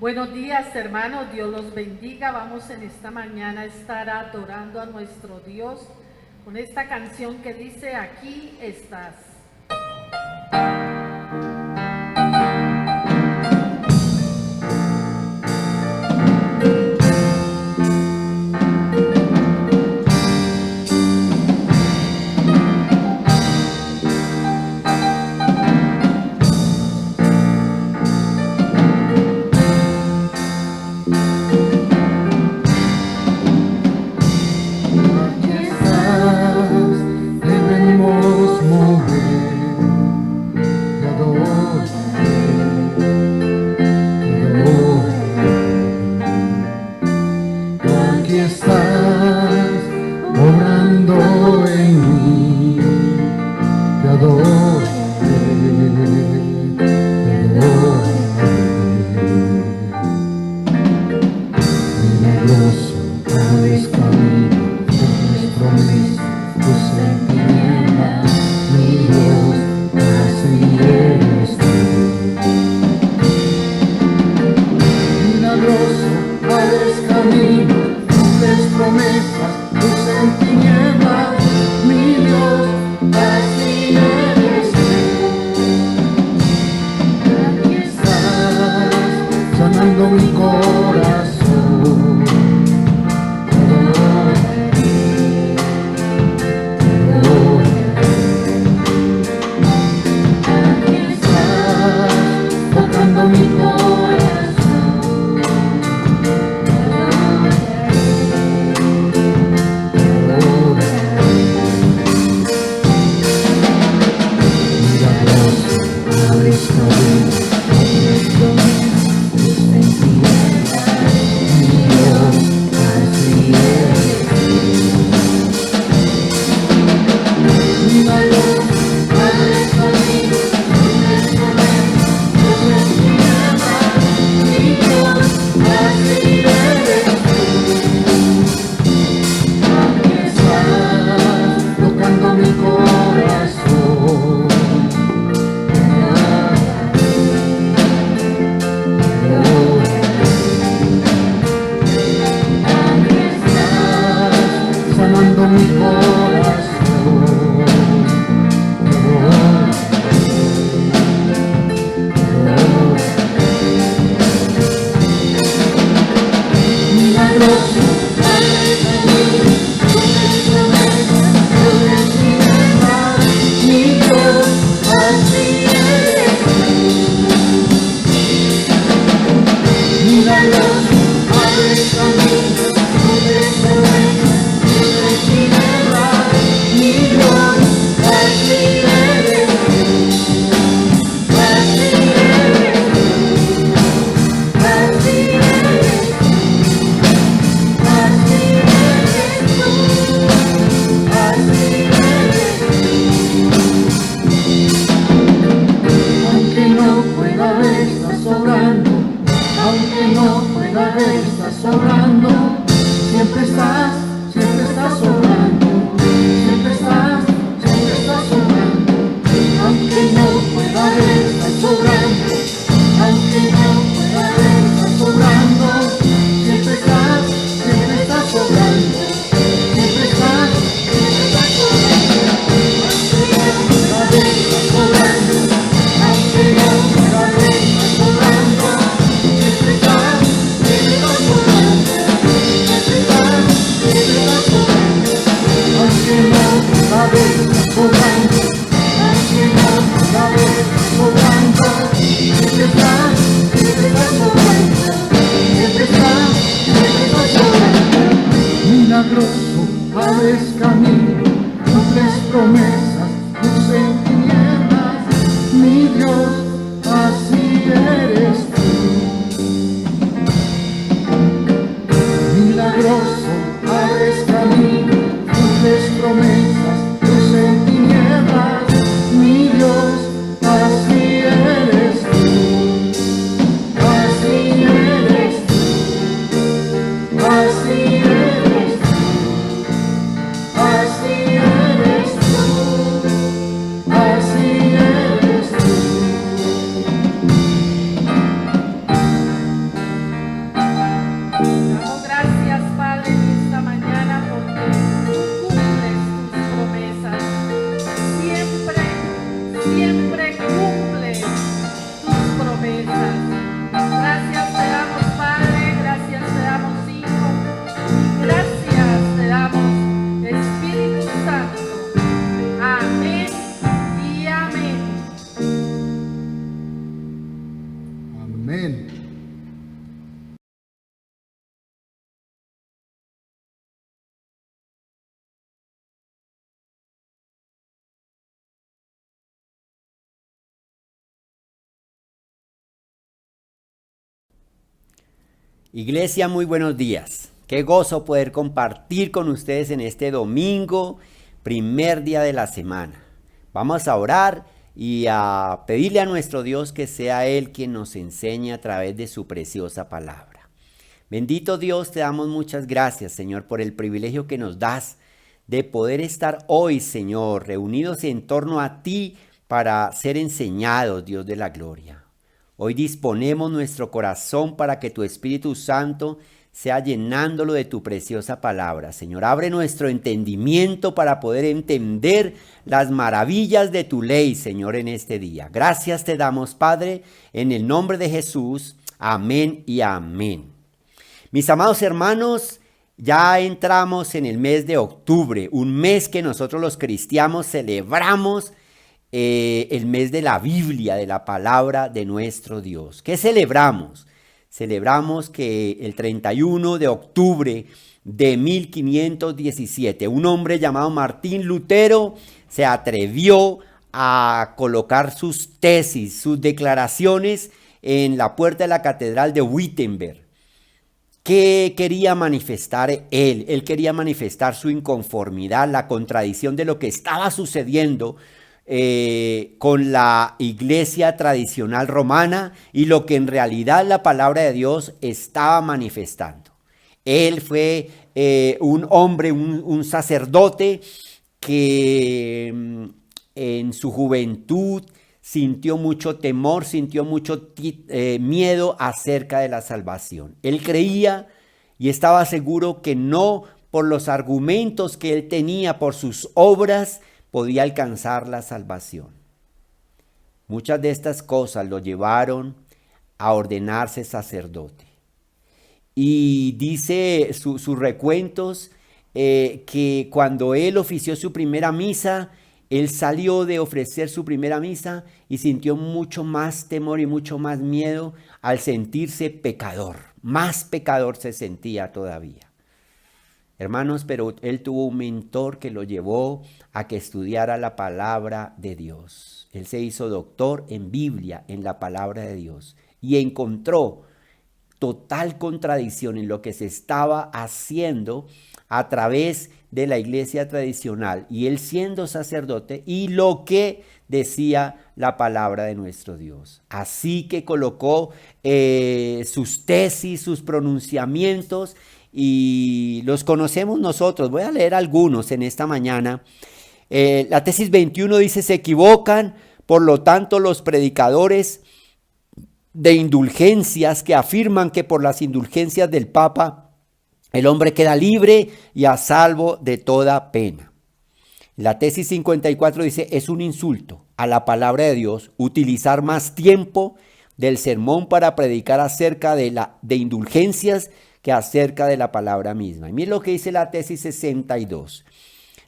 Buenos días, hermanos, Dios los bendiga. Vamos en esta mañana a estar adorando a nuestro Dios con esta canción que dice: aquí estás. Sobrando, Amén. Iglesia, muy buenos días. Qué gozo poder compartir con ustedes en este domingo, primer día de la semana. Vamos a orar y a pedirle a nuestro Dios que sea Él quien nos enseñe a través de su preciosa palabra. Bendito Dios, te damos muchas gracias, Señor, por el privilegio que nos das de poder estar hoy, Señor, reunidos en torno a ti para ser enseñados, Dios de la gloria. Hoy disponemos nuestro corazón para que tu Espíritu Santo sea llenándolo de tu preciosa palabra. Señor, abre nuestro entendimiento para poder entender las maravillas de tu ley, Señor, en este día. Gracias te damos, Padre, en el nombre de Jesús. Amén y amén. Mis amados hermanos, ya entramos en el mes de octubre, un mes que nosotros los cristianos celebramos el mes de la Biblia, de la palabra de nuestro Dios. ¿Qué celebramos? Celebramos que el 31 de octubre de 1517, un hombre llamado Martín Lutero se atrevió a colocar sus tesis, sus declaraciones en la puerta de la catedral de Wittenberg. ¿Qué quería manifestar él? Él quería manifestar su inconformidad, la contradicción de lo que estaba sucediendo con la iglesia tradicional romana y lo que en realidad la palabra de Dios estaba manifestando. Él fue un hombre, un sacerdote que en su juventud sintió mucho temor, sintió mucho miedo acerca de la salvación. Él creía y estaba seguro que no por los argumentos que él tenía, por sus obras, podía alcanzar la salvación. Muchas de estas cosas lo llevaron a ordenarse sacerdote. Y dice sus recuentos que cuando él ofició su primera misa, él salió de ofrecer su primera misa y sintió mucho más temor y mucho más miedo al sentirse pecador. Más pecador se sentía todavía. Hermanos, pero él tuvo un mentor que lo llevó a que estudiara la palabra de Dios. Él se hizo doctor en Biblia, en la palabra de Dios, y encontró total contradicción en lo que se estaba haciendo a través de la iglesia tradicional, y él siendo sacerdote, y lo que decía la palabra de nuestro Dios. Así que colocó sus tesis, sus pronunciamientos, y los conocemos nosotros. Voy a leer algunos en esta mañana. La tesis 21 dice: se equivocan, por lo tanto, los predicadores de indulgencias que afirman que por las indulgencias del Papa el hombre queda libre y a salvo de toda pena. La tesis 54 dice: es un insulto a la palabra de Dios utilizar más tiempo del sermón para predicar acerca de indulgencias que acerca de la palabra misma. Y miren lo que dice la tesis 62.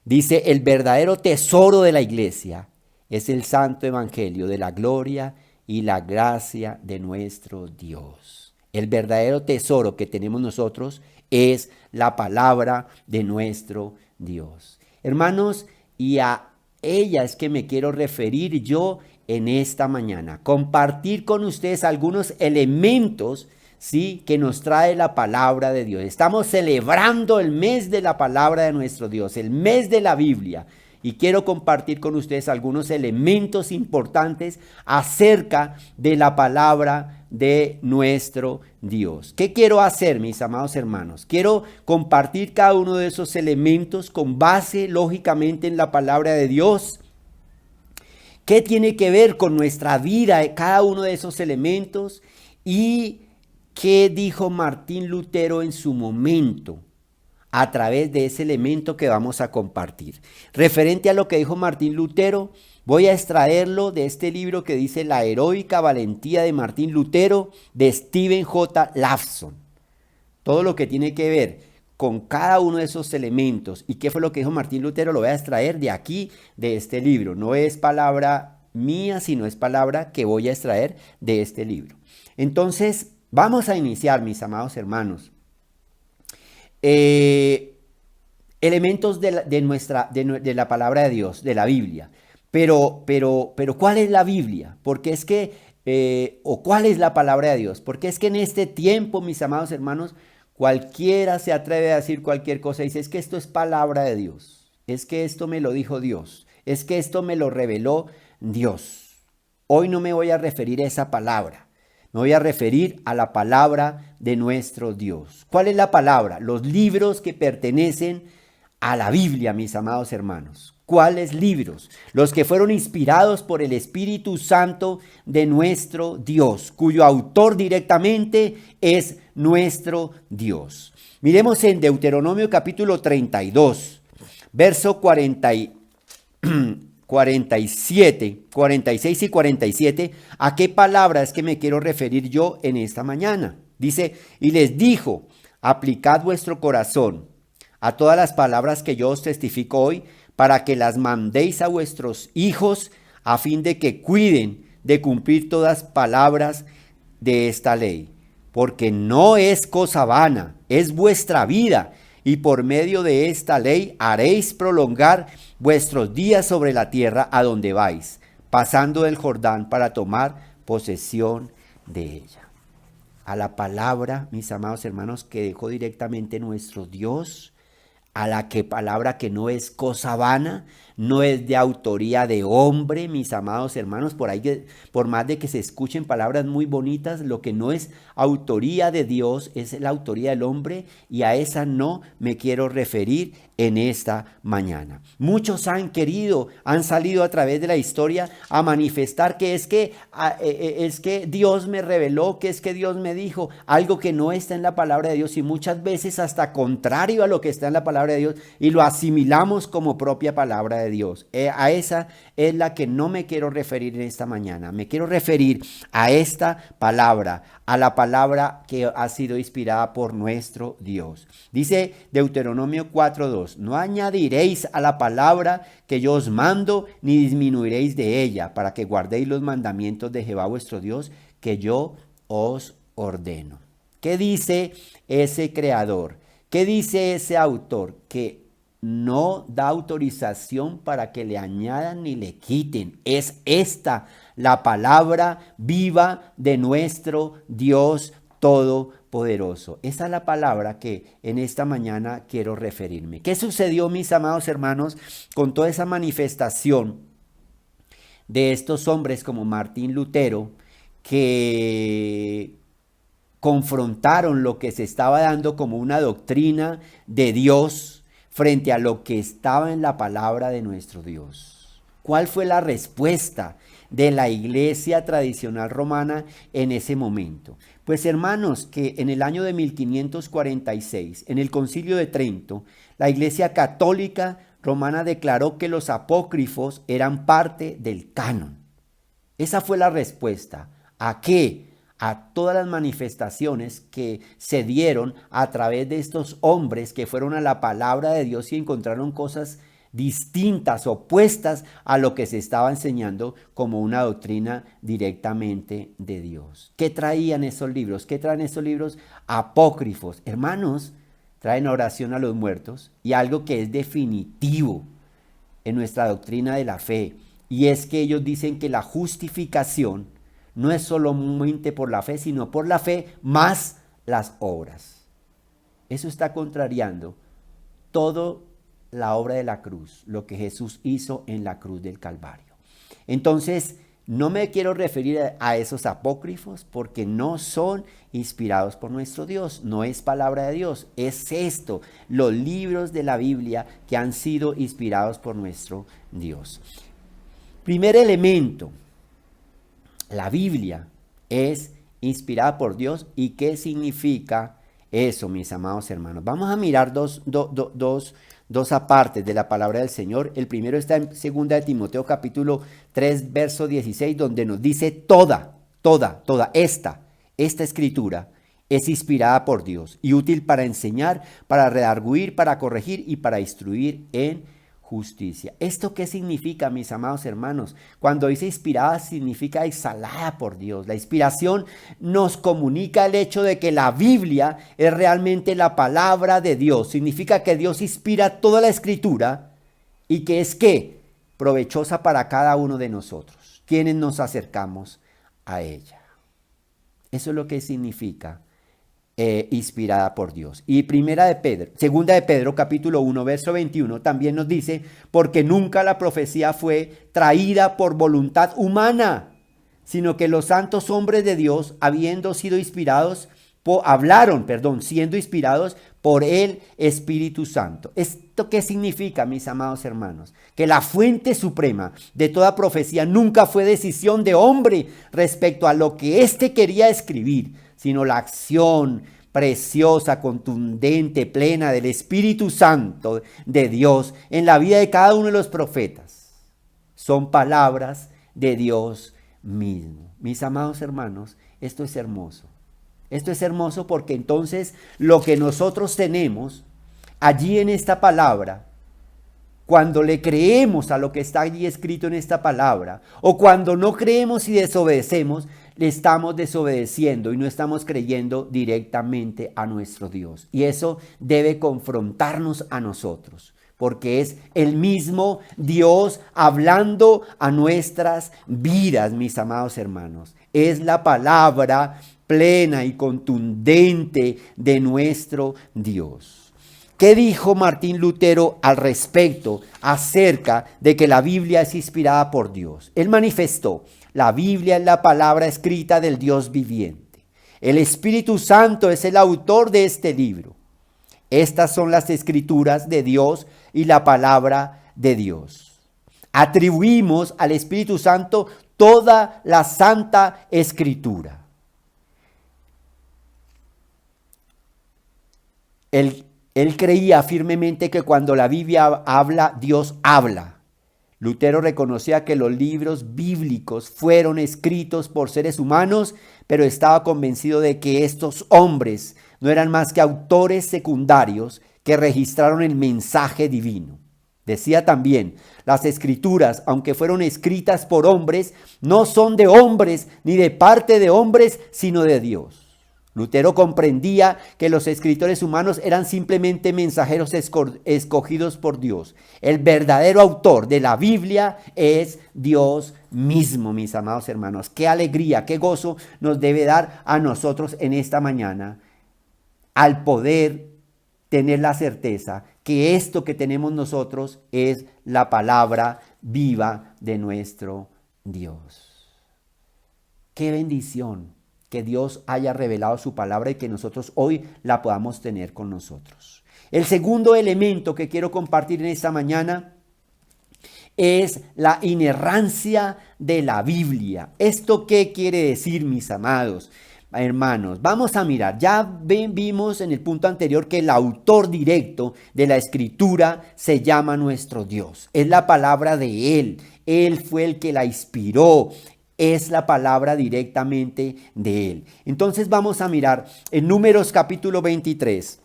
Dice: el verdadero tesoro de la iglesia es el santo evangelio de la gloria y la gracia de nuestro Dios. El verdadero tesoro que tenemos nosotros es la palabra de nuestro Dios. Hermanos, y a ella es que me quiero referir yo en esta mañana. Compartir con ustedes algunos elementos, ¿sí?, que nos trae la palabra de Dios. Estamos celebrando el mes de la palabra de nuestro Dios, el mes de la Biblia. Y quiero compartir con ustedes algunos elementos importantes acerca de la palabra de nuestro Dios. ¿Qué quiero hacer, mis amados hermanos? Quiero compartir cada uno de esos elementos con base, lógicamente, en la palabra de Dios. ¿Qué tiene que ver con nuestra vida cada uno de esos elementos? ¿Y qué dijo Martín Lutero en su momento a través de ese elemento que vamos a compartir? Referente a lo que dijo Martín Lutero, voy a extraerlo de este libro que dice La heroica valentía de Martín Lutero, de Stephen J. Lawson. Todo lo que tiene que ver con cada uno de esos elementos y qué fue lo que dijo Martín Lutero lo voy a extraer de aquí, de este libro. No es palabra mía, sino es palabra que voy a extraer de este libro. Entonces, vamos a iniciar, mis amados hermanos. Elementos de la palabra de Dios, de la Biblia. Pero, ¿cuál es la Biblia? Porque es que, o ¿cuál es la palabra de Dios? Porque es que en este tiempo, mis amados hermanos, cualquiera se atreve a decir cualquier cosa y dice, es que esto es palabra de Dios, es que esto me lo dijo Dios, es que esto me lo reveló Dios. Hoy no me voy a referir a esa palabra, me voy a referir a la palabra de nuestro Dios. ¿Cuál es la palabra? Los libros que pertenecen a la Biblia, mis amados hermanos. ¿Cuáles libros? Los que fueron inspirados por el Espíritu Santo de nuestro Dios, cuyo autor directamente es nuestro Dios. Miremos en Deuteronomio capítulo 32, verso 47, 46 y 47. ¿A qué palabra es que me quiero referir yo en esta mañana? Dice, y les dijo, aplicad vuestro corazón a todas las palabras que yo os testifico hoy, para que las mandéis a vuestros hijos, a fin de que cuiden de cumplir todas palabras de esta ley. Porque no es cosa vana, es vuestra vida, y por medio de esta ley haréis prolongar vuestros días sobre la tierra a donde vais, pasando del Jordán para tomar posesión de ella. A la palabra, mis amados hermanos, que dejó directamente nuestro Dios, a la palabra que no es cosa vana, no es de autoría de hombre, mis amados hermanos, por más de que se escuchen palabras muy bonitas, lo que no es autoría de Dios es la autoría del hombre, y a esa no me quiero referir en esta mañana. Muchos han salido a través de la historia a manifestar que es que Dios me reveló, que es que Dios me dijo algo que no está en la palabra de Dios, y muchas veces hasta contrario a lo que está en la palabra de Dios, y lo asimilamos como propia palabra de Dios. A esa es la que no me quiero referir en esta mañana. Me quiero referir a esta palabra, a la palabra que ha sido inspirada por nuestro Dios. Dice Deuteronomio 4:2, no añadiréis a la palabra que yo os mando, ni disminuiréis de ella, para que guardéis los mandamientos de Jehová vuestro Dios, que yo os ordeno. ¿Qué dice ese creador? ¿Qué dice ese autor? Que no da autorización para que le añadan ni le quiten. Es esta la palabra viva de nuestro Dios Todopoderoso. Esa es la palabra que en esta mañana quiero referirme. ¿Qué sucedió, mis amados hermanos, con toda esa manifestación de estos hombres como Martín Lutero, que confrontaron lo que se estaba dando como una doctrina de Dios frente a lo que estaba en la palabra de nuestro Dios? ¿Cuál fue la respuesta de la iglesia tradicional romana en ese momento? Pues hermanos, que en el año de 1546, en el Concilio de Trento, la iglesia católica romana declaró que los apócrifos eran parte del canon. Esa fue la respuesta. ¿A qué? A todas las manifestaciones que se dieron a través de estos hombres que fueron a la palabra de Dios y encontraron cosas distintas, opuestas a lo que se estaba enseñando como una doctrina directamente de Dios. ¿Qué traían esos libros? ¿Qué traen esos libros apócrifos? Hermanos, traen oración a los muertos y algo que es definitivo en nuestra doctrina de la fe, y es que ellos dicen que la justificación no es solamente por la fe, sino por la fe más las obras. Eso está contrariando toda la obra de la cruz, lo que Jesús hizo en la cruz del Calvario. Entonces, no me quiero referir a esos apócrifos porque no son inspirados por nuestro Dios, no es palabra de Dios, es esto, los libros de la Biblia que han sido inspirados por nuestro Dios. Primer elemento. La Biblia es inspirada por Dios. ¿Y qué significa eso, mis amados hermanos? Vamos a mirar dos apartes de la palabra del Señor. El primero está en 2 de Timoteo capítulo 3, verso 16, donde nos dice toda esta escritura es inspirada por Dios y útil para enseñar, para redarguir, para corregir y para instruir en justicia. ¿Esto qué significa, mis amados hermanos? Cuando dice inspirada, significa exhalada por Dios. La inspiración nos comunica el hecho de que la Biblia es realmente la palabra de Dios. Significa que Dios inspira toda la escritura y que es ¿qué? Provechosa para cada uno de nosotros, quienes nos acercamos a ella. Eso es lo que significa inspirada por Dios. Y segunda de Pedro, capítulo 1, verso 21, también nos dice, porque nunca la profecía fue traída por voluntad humana, sino que los santos hombres de Dios, habiendo sido inspirados, siendo inspirados por el Espíritu Santo. ¿Esto qué significa, mis amados hermanos? Que la fuente suprema de toda profecía nunca fue decisión de hombre respecto a lo que éste quería escribir, sino la acción preciosa, contundente, plena del Espíritu Santo de Dios en la vida de cada uno de los profetas. Son palabras de Dios mismo. Mis amados hermanos, esto es hermoso. Esto es hermoso porque entonces lo que nosotros tenemos allí en esta palabra, cuando le creemos a lo que está allí escrito en esta palabra, o cuando no creemos y desobedecemos, le estamos desobedeciendo y no estamos creyendo directamente a nuestro Dios. Y eso debe confrontarnos a nosotros, porque es el mismo Dios hablando a nuestras vidas, mis amados hermanos. Es la palabra plena y contundente de nuestro Dios. ¿Qué dijo Martín Lutero al respecto acerca de que la Biblia es inspirada por Dios? Él manifestó: la Biblia es la palabra escrita del Dios viviente. El Espíritu Santo es el autor de este libro. Estas son las escrituras de Dios y la palabra de Dios. Atribuimos al Espíritu Santo toda la Santa Escritura. Él creía firmemente que cuando la Biblia habla, Dios habla. Lutero reconocía que los libros bíblicos fueron escritos por seres humanos, pero estaba convencido de que estos hombres no eran más que autores secundarios que registraron el mensaje divino. Decía también: las escrituras, aunque fueron escritas por hombres, no son de hombres ni de parte de hombres, sino de Dios. Lutero comprendía que los escritores humanos eran simplemente mensajeros escogidos por Dios. El verdadero autor de la Biblia es Dios mismo, mis amados hermanos. Qué alegría, qué gozo nos debe dar a nosotros en esta mañana al poder tener la certeza que esto que tenemos nosotros es la palabra viva de nuestro Dios. Qué bendición que Dios haya revelado su palabra y que nosotros hoy la podamos tener con nosotros. El segundo elemento que quiero compartir en esta mañana es la inerrancia de la Biblia. ¿Esto qué quiere decir, mis amados hermanos? Vamos a mirar. Ya vimos en el punto anterior que el autor directo de la Escritura se llama nuestro Dios. Es la palabra de Él. Él fue el que la inspiró. Es la palabra directamente de Él. Entonces vamos a mirar en Números capítulo 23.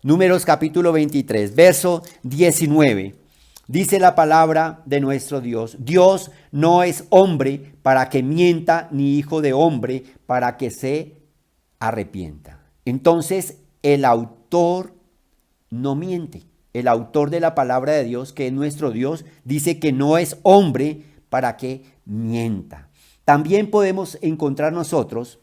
Números capítulo 23, verso 19. Dice la palabra de nuestro Dios: Dios no es hombre para que mienta, ni hijo de hombre para que se arrepienta. Entonces el autor no miente. El autor de la palabra de Dios, que es nuestro Dios, dice que no es hombre para que mienta. También podemos encontrar nosotros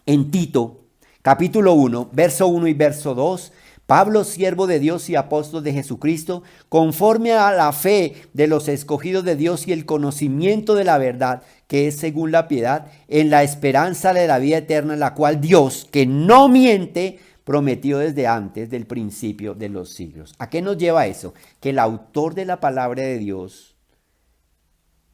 en Tito, capítulo 1, verso 1 y verso 2, Pablo, siervo de Dios y apóstol de Jesucristo, conforme a la fe de los escogidos de Dios y el conocimiento de la verdad, que es según la piedad, en la esperanza de la vida eterna, la cual Dios, que no miente, prometió desde antes del principio de los siglos. ¿A qué nos lleva eso? Que el autor de la palabra de Dios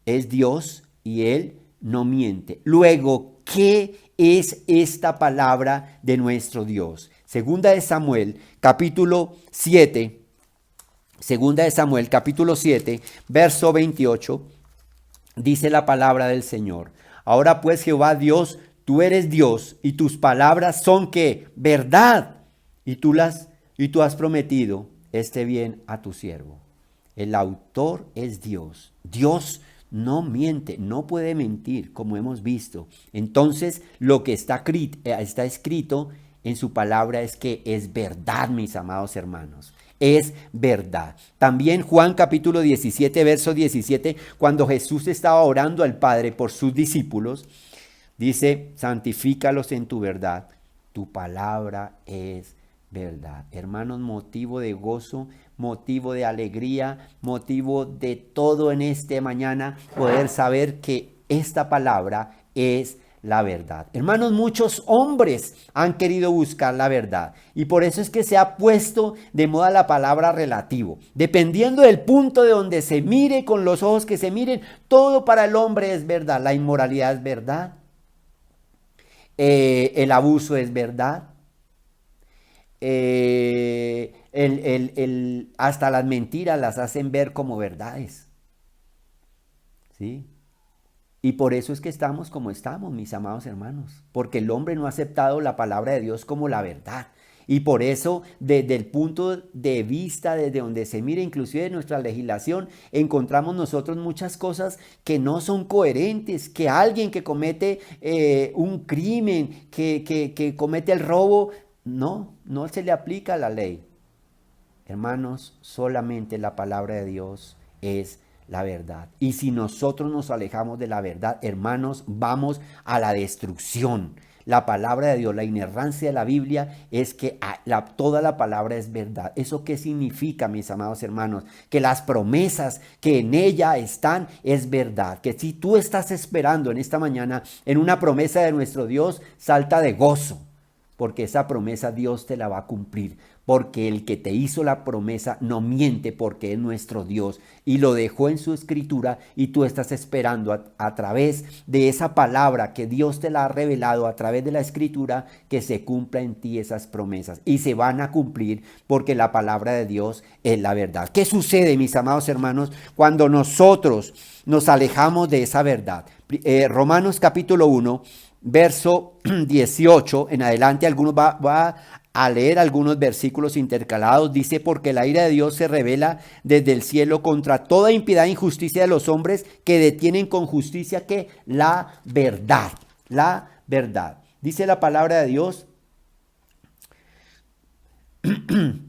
es Dios y Él no miente. Luego, ¿qué es esta palabra de nuestro Dios? Segunda de Samuel, capítulo 7, verso 28, dice la palabra del Señor: ahora pues, Jehová Dios, tú eres Dios y tus palabras son ¿qué? Verdad. Y tú has prometido este bien a tu siervo. El autor es Dios. Dios no miente, no puede mentir, como hemos visto. Entonces, lo que está escrito en su palabra es que es verdad, mis amados hermanos. Es verdad. También Juan capítulo 17, verso 17, cuando Jesús estaba orando al Padre por sus discípulos, dice, santifícalos en tu verdad, tu palabra es verdad. Hermanos, motivo de gozo, motivo de alegría, motivo de todo en este mañana, poder saber que esta palabra es la verdad. Hermanos, muchos hombres han querido buscar la verdad y por eso es que se ha puesto de moda la palabra relativo. Dependiendo del punto de donde se mire, con los ojos que se miren, todo para el hombre es verdad. La inmoralidad es verdad, el abuso es verdad, hasta las mentiras las hacen ver como verdades, ¿sí? Y por eso es que estamos como estamos, mis amados hermanos, porque el hombre no ha aceptado la palabra de Dios como la verdad. Y por eso, desde el punto de vista, desde donde se mira, inclusive en nuestra legislación, encontramos nosotros muchas cosas que no son coherentes, que alguien que comete un crimen, que comete el robo, no se le aplica la ley. Hermanos, solamente la palabra de Dios es la verdad. Y si nosotros nos alejamos de la verdad, hermanos, vamos a la destrucción. La palabra de Dios, la inerrancia de la Biblia es que toda la palabra es verdad. ¿Eso qué significa, mis amados hermanos? Que las promesas que en ella están es verdad. Que si tú estás esperando en esta mañana en una promesa de nuestro Dios, salta de gozo, porque esa promesa Dios te la va a cumplir. Porque el que te hizo la promesa no miente, porque es nuestro Dios y lo dejó en su escritura y tú estás esperando a través de esa palabra que Dios te la ha revelado a través de la escritura, que se cumpla en ti esas promesas y se van a cumplir porque la palabra de Dios es la verdad. ¿Qué sucede, mis amados hermanos, cuando nosotros nos alejamos de esa verdad? Romanos capítulo 1, verso 18 en adelante, algunos va a leer algunos versículos intercalados. Dice, porque la ira de Dios se revela desde el cielo contra toda impiedad e injusticia de los hombres que detienen con justicia que la verdad. Dice la palabra de Dios,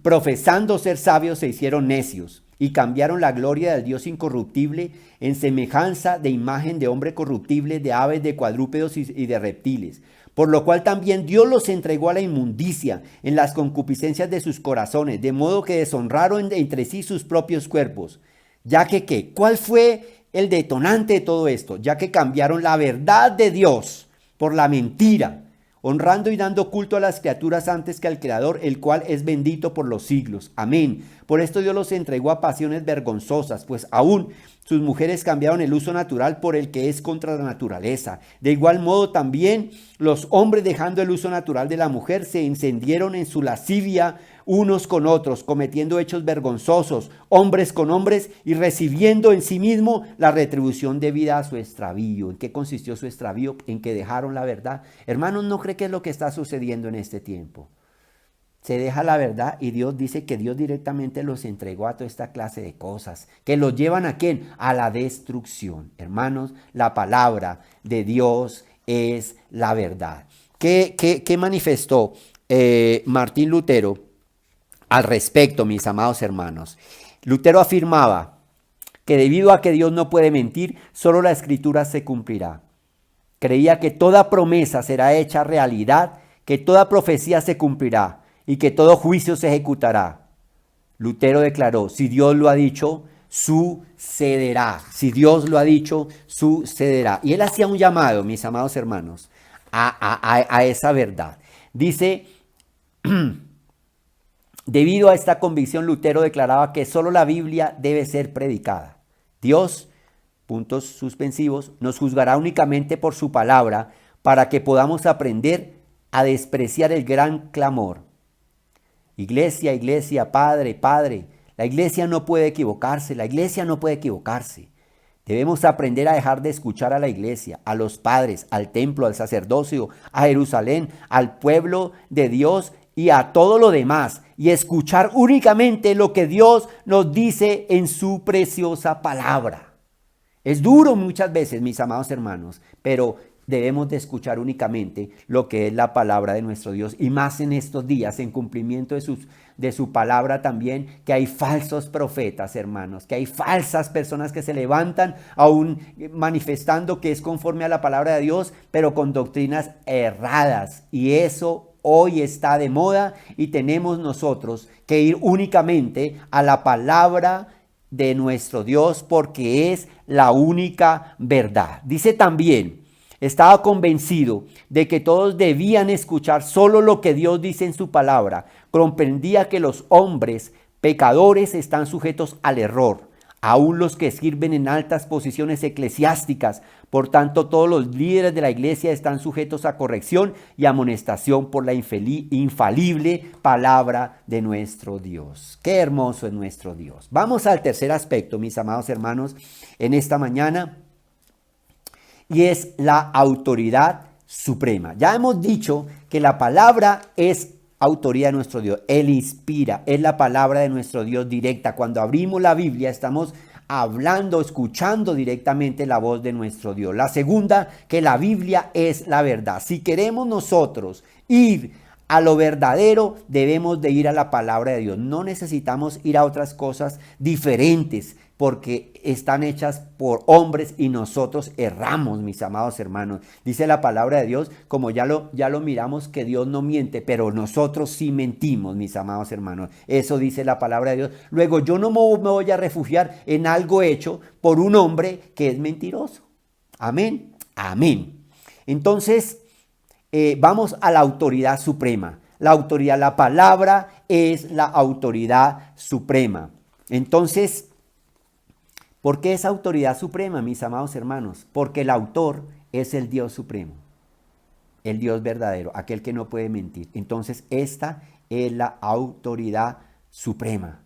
profesando ser sabios se hicieron necios y cambiaron la gloria del Dios incorruptible en semejanza de imagen de hombre corruptible, de aves, de cuadrúpedos y de reptiles. Por lo cual también Dios los entregó a la inmundicia en las concupiscencias de sus corazones, de modo que deshonraron entre sí sus propios cuerpos. Ya que, ¿qué? ¿Cuál fue el detonante de todo esto? Ya que cambiaron la verdad de Dios por la mentira, honrando y dando culto a las criaturas antes que al Creador, el cual es bendito por los siglos. Amén. Por esto Dios los entregó a pasiones vergonzosas, pues aún sus mujeres cambiaron el uso natural por el que es contra la naturaleza. De igual modo también los hombres, dejando el uso natural de la mujer, se encendieron en su lascivia unos con otros, cometiendo hechos vergonzosos, hombres con hombres, y recibiendo en sí mismo la retribución debida a su extravío. ¿En qué consistió su extravío? En que dejaron la verdad. Hermanos, ¿no cree que es lo que está sucediendo en este tiempo? Se deja la verdad y Dios dice que Dios directamente los entregó a toda esta clase de cosas que los llevan ¿a quién? A la destrucción. Hermanos, la palabra de Dios es la verdad. ¿Qué manifestó Martín Lutero al respecto, mis amados hermanos? Lutero afirmaba que debido a que Dios no puede mentir, solo la escritura se cumplirá. Creía que toda promesa será hecha realidad, que toda profecía se cumplirá y que todo juicio se ejecutará. Lutero declaró, si Dios lo ha dicho, sucederá. Si Dios lo ha dicho, sucederá. Y él hacía un llamado, mis amados hermanos, a esa verdad. Dice, debido a esta convicción, Lutero declaraba que solo la Biblia debe ser predicada. Dios, puntos suspensivos, nos juzgará únicamente por su palabra para que podamos aprender a despreciar el gran clamor. Iglesia, iglesia, padre, padre. La iglesia no puede equivocarse, la iglesia no puede equivocarse. Debemos aprender a dejar de escuchar a la iglesia, a los padres, al templo, al sacerdocio, a Jerusalén, al pueblo de Dios y a todo lo demás y escuchar únicamente lo que Dios nos dice en su preciosa palabra. Es duro muchas veces, mis amados hermanos, pero debemos de escuchar únicamente lo que es la palabra de nuestro Dios, y más en estos días, en cumplimiento de su palabra también, que hay falsos profetas, hermanos, que hay falsas personas que se levantan aún manifestando que es conforme a la palabra de Dios, pero con doctrinas erradas, y eso hoy está de moda, y tenemos nosotros que ir únicamente a la palabra de nuestro Dios, porque es la única verdad. Dice también: estaba convencido de que todos debían escuchar solo lo que Dios dice en su palabra. Comprendía que los hombres pecadores están sujetos al error, aún los que sirven en altas posiciones eclesiásticas. Por tanto, todos los líderes de la iglesia están sujetos a corrección y amonestación por la infalible palabra de nuestro Dios. Qué hermoso es nuestro Dios. Vamos al tercer aspecto, mis amados hermanos, en esta mañana, y es la autoridad suprema. Ya hemos dicho que la palabra es autoridad de nuestro Dios. Él inspira, es la palabra de nuestro Dios directa. Cuando abrimos la Biblia estamos hablando, escuchando directamente la voz de nuestro Dios. La segunda, que la Biblia es la verdad. Si queremos nosotros ir a lo verdadero, debemos de ir a la palabra de Dios. No necesitamos ir a otras cosas diferentes, porque están hechas por hombres y nosotros erramos, mis amados hermanos. Dice la palabra de Dios, como ya lo miramos, que Dios no miente, pero nosotros sí mentimos, mis amados hermanos. Eso dice la palabra de Dios. Luego, yo no me voy a refugiar en algo hecho por un hombre que es mentiroso. Amén. Amén. Entonces, vamos a la autoridad suprema. La autoridad, la palabra es la autoridad suprema. Entonces, ¿por qué es autoridad suprema, mis amados hermanos? Porque el autor es el Dios supremo, el Dios verdadero, aquel que no puede mentir. Entonces, esta es la autoridad suprema,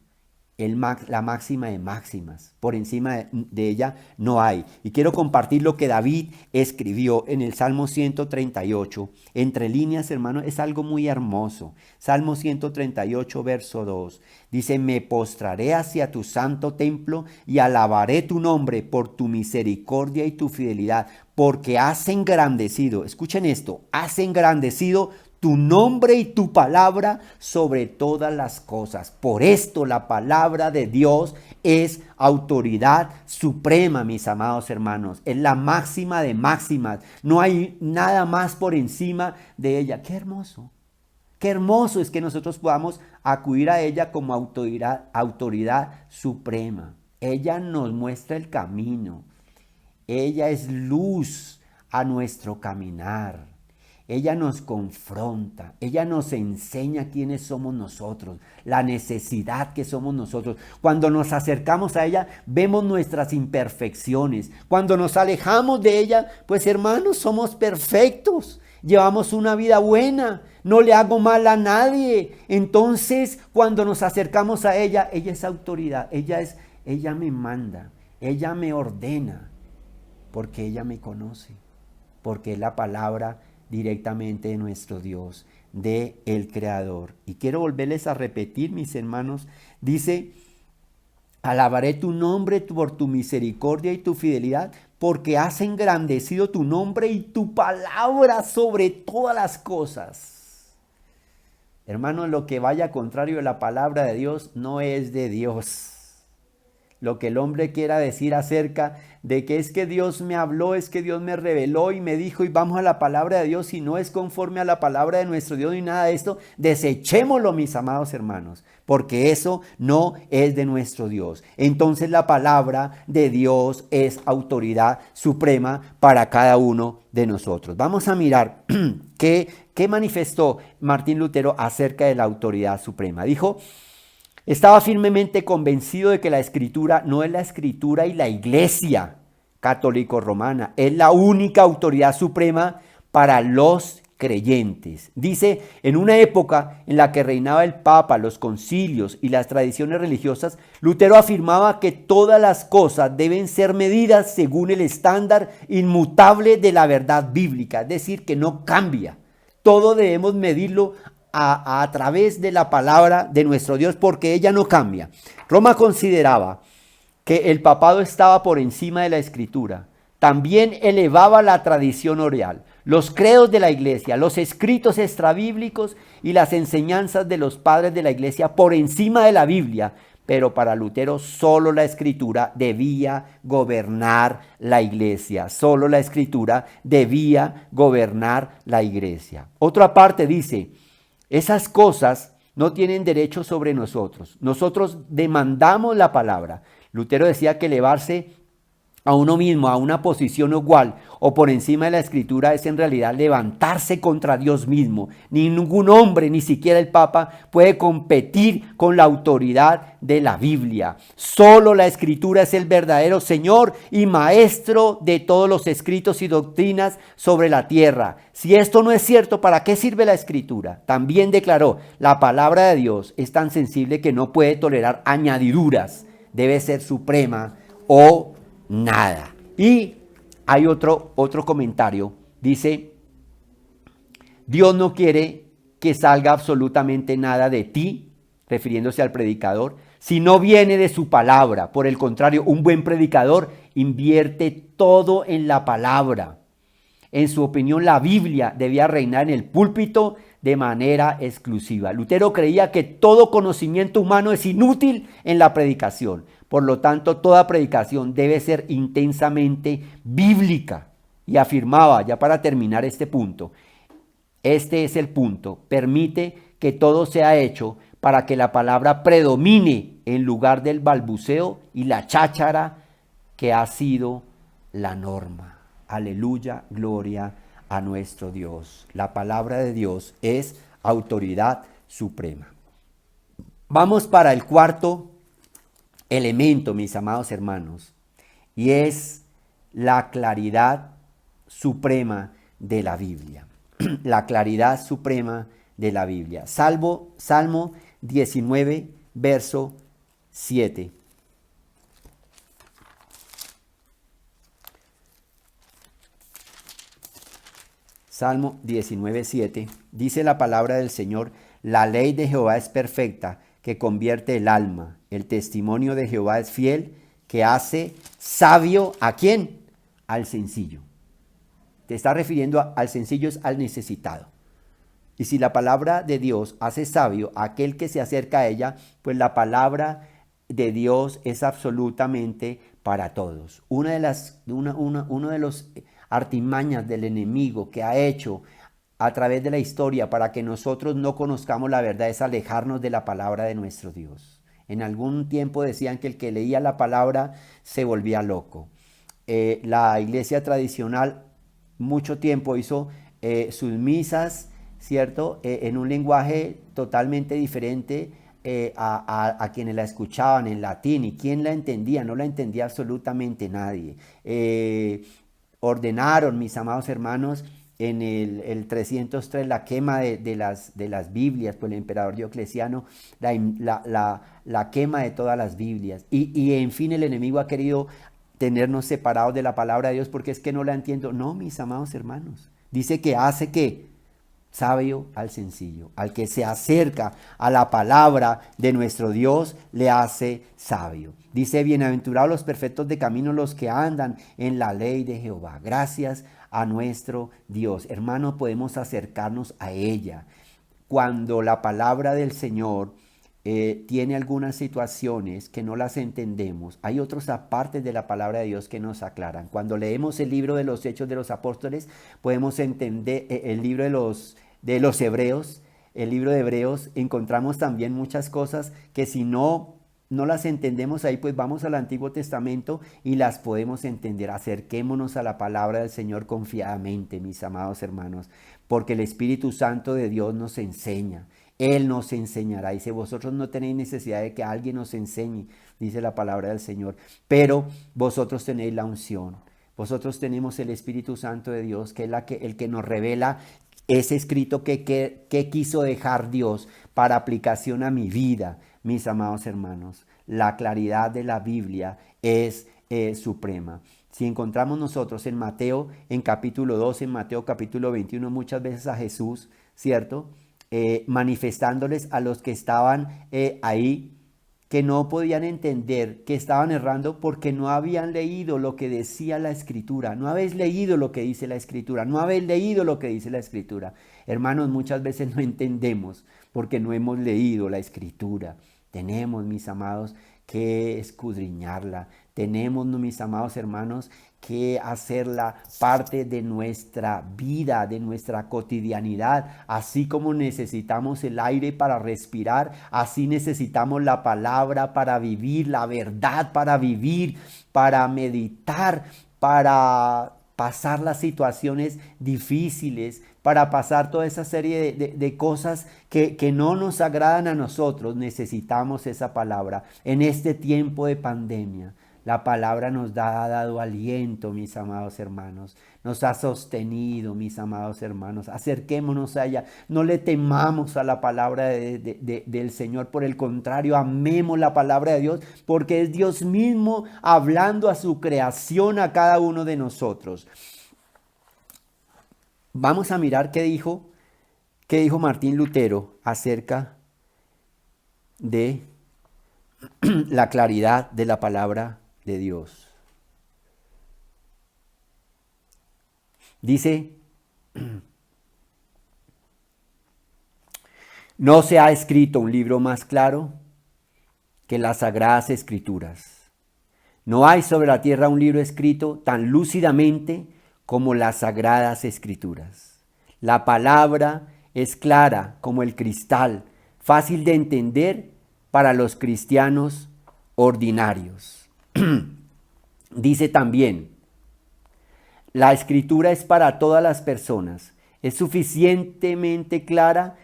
la máxima de máximas. Por encima de ella no hay. Y quiero compartir lo que David escribió en el Salmo 138. Entre líneas, hermano, es algo muy hermoso. Salmo 138, verso 2. Dice: me postraré hacia tu santo templo y alabaré tu nombre por tu misericordia y tu fidelidad, porque has engrandecido, escuchen esto, has engrandecido tu nombre y tu palabra sobre todas las cosas. Por esto la palabra de Dios es autoridad suprema, mis amados hermanos. Es la máxima de máximas. No hay nada más por encima de ella. Qué hermoso. Qué hermoso es que nosotros podamos acudir a ella como autoridad suprema. Ella nos muestra el camino. Ella es luz a nuestro caminar. Ella nos confronta, ella nos enseña quiénes somos nosotros, la necesidad que somos nosotros. Cuando nos acercamos a ella, vemos nuestras imperfecciones. Cuando nos alejamos de ella, pues hermanos, somos perfectos. Llevamos una vida buena, no le hago mal a nadie. Entonces, cuando nos acercamos a ella, ella es autoridad, ella me manda, ella me ordena, porque ella me conoce, porque es la palabra directamente de nuestro Dios, de el Creador. Y quiero volverles a repetir, mis hermanos, dice: alabaré tu nombre por tu misericordia y tu fidelidad, porque has engrandecido tu nombre y tu palabra sobre todas las cosas. Hermanos, lo que vaya contrario de la palabra de Dios no es de Dios. Lo que el hombre quiera decir acerca de que es que Dios me habló, es que Dios me reveló y me dijo, y vamos a la palabra de Dios, si no es conforme a la palabra de nuestro Dios ni nada de esto, desechémoslo, mis amados hermanos, porque eso no es de nuestro Dios. Entonces la palabra de Dios es autoridad suprema para cada uno de nosotros. Vamos a mirar qué manifestó Martín Lutero acerca de la autoridad suprema. Dijo: estaba firmemente convencido de que la Escritura no es la Escritura y la Iglesia católico-romana. Es la única autoridad suprema para los creyentes. Dice: en una época en la que reinaba el Papa, los concilios y las tradiciones religiosas, Lutero afirmaba que todas las cosas deben ser medidas según el estándar inmutable de la verdad bíblica. Es decir, que no cambia. Todo debemos medirlo a través de la palabra de nuestro Dios, porque ella no cambia. Roma consideraba que el papado estaba por encima de la escritura. También elevaba la tradición oral, los credos de la iglesia, los escritos extrabíblicos y las enseñanzas de los padres de la iglesia por encima de la Biblia. Pero para Lutero solo la escritura debía gobernar la iglesia. Solo la escritura debía gobernar la iglesia. Otra parte dice, esas cosas no tienen derecho sobre nosotros. Nosotros demandamos la palabra. Lutero decía que elevarse a uno mismo, a una posición igual o por encima de la escritura es en realidad levantarse contra Dios mismo. Ni ningún hombre, ni siquiera el Papa, puede competir con la autoridad de la Biblia. Solo la escritura es el verdadero Señor y maestro de todos los escritos y doctrinas sobre la tierra. Si esto no es cierto, ¿para qué sirve la escritura? También declaró, la palabra de Dios es tan sensible que no puede tolerar añadiduras. Debe ser suprema o nada. Y hay otro comentario. Dice, Dios no quiere que salga absolutamente nada de ti, refiriéndose al predicador, si no viene de su palabra. Por el contrario, un buen predicador invierte todo en la palabra. En su opinión, la Biblia debía reinar en el púlpito de manera exclusiva. Lutero creía que todo conocimiento humano es inútil en la predicación. Por lo tanto, toda predicación debe ser intensamente bíblica. Y afirmaba, ya para terminar este punto, este es el punto, permite que todo sea hecho para que la palabra predomine en lugar del balbuceo y la cháchara que ha sido la norma. Aleluya, gloria a nuestro Dios. La palabra de Dios es autoridad suprema. Vamos para el cuarto elemento, mis amados hermanos, y es la claridad suprema de la Biblia. La claridad suprema de la Biblia. Salmo 19, verso 7. Salmo 19, 7. Dice la palabra del Señor, la ley de Jehová es perfecta, que convierte el alma. El testimonio de Jehová es fiel, que hace sabio ¿a quién? Al sencillo. Te está refiriendo al sencillo, es al necesitado. Y si la palabra de Dios hace sabio a aquel que se acerca a ella, pues la palabra de Dios es absolutamente para todos. Uno de los artimañas del enemigo que ha hecho a través de la historia para que nosotros no conozcamos la verdad es alejarnos de la palabra de nuestro Dios. En algún tiempo decían que el que leía la palabra se volvía loco. La iglesia tradicional mucho tiempo hizo sus misas, ¿cierto? En un lenguaje totalmente diferente a quienes la escuchaban en latín. ¿Y quién la entendía? No la entendía absolutamente nadie. Ordenaron, mis amados hermanos, en el 303 la quema de las Biblias por el emperador Diocleciano, la quema de todas las Biblias. Y en fin, el enemigo ha querido tenernos separados de la palabra de Dios porque es que no la entiendo. No, mis amados hermanos. Dice que hace que sabio al sencillo. Al que se acerca a la palabra de nuestro Dios, le hace sabio. Dice, bienaventurados los perfectos de camino, los que andan en la ley de Jehová. Gracias a nuestro Dios. Hermano, podemos acercarnos a ella. Cuando la palabra del Señor tiene algunas situaciones que no las entendemos, hay otros apartes de la palabra de Dios que nos aclaran. Cuando leemos el libro de los Hechos de los Apóstoles, podemos entender el libro de los Hebreos, el libro de Hebreos, encontramos también muchas cosas que si no las entendemos ahí, pues vamos al Antiguo Testamento y las podemos entender. Acerquémonos a la palabra del Señor confiadamente, mis amados hermanos, porque el Espíritu Santo de Dios nos enseña. Él nos enseñará. Dice, vosotros no tenéis necesidad de que alguien os enseñe, dice la palabra del Señor, pero vosotros tenéis la unción. Vosotros tenemos el Espíritu Santo de Dios, que es el que nos revela ese escrito que quiso dejar Dios para aplicación a mi vida, mis amados hermanos. La claridad de la Biblia es suprema. Si encontramos nosotros en Mateo, en capítulo 12, en Mateo capítulo 21, muchas veces a Jesús, ¿cierto? manifestándoles a los que estaban ahí, que no podían entender que estaban errando porque no habían leído lo que decía la Escritura. No habéis leído lo que dice la Escritura. No habéis leído lo que dice la Escritura. Hermanos, muchas veces no entendemos porque no hemos leído la Escritura. Tenemos, mis amados, que escudriñarla. Tenemos, mis amados hermanos, que hacerla parte de nuestra vida, de nuestra cotidianidad. Así como necesitamos el aire para respirar, así necesitamos la palabra para vivir, la verdad para vivir, para meditar, para pasar las situaciones difíciles, para pasar toda esa serie de cosas que no nos agradan a nosotros. Necesitamos esa palabra en este tiempo de pandemia. La palabra nos ha dado aliento, mis amados hermanos. Nos ha sostenido, mis amados hermanos. Acerquémonos a ella. No le temamos a la palabra del Señor. Por el contrario, amemos la palabra de Dios, porque es Dios mismo hablando a su creación, a cada uno de nosotros. Vamos a mirar qué dijo Martín Lutero acerca de la claridad de la palabra de Dios. Dice: no se ha escrito un libro más claro que las Sagradas Escrituras. No hay sobre la tierra un libro escrito tan lúcidamente como las Sagradas Escrituras. La palabra es clara como el cristal, fácil de entender para los cristianos ordinarios. Dice también: la Escritura es para todas las personas, es suficientemente clara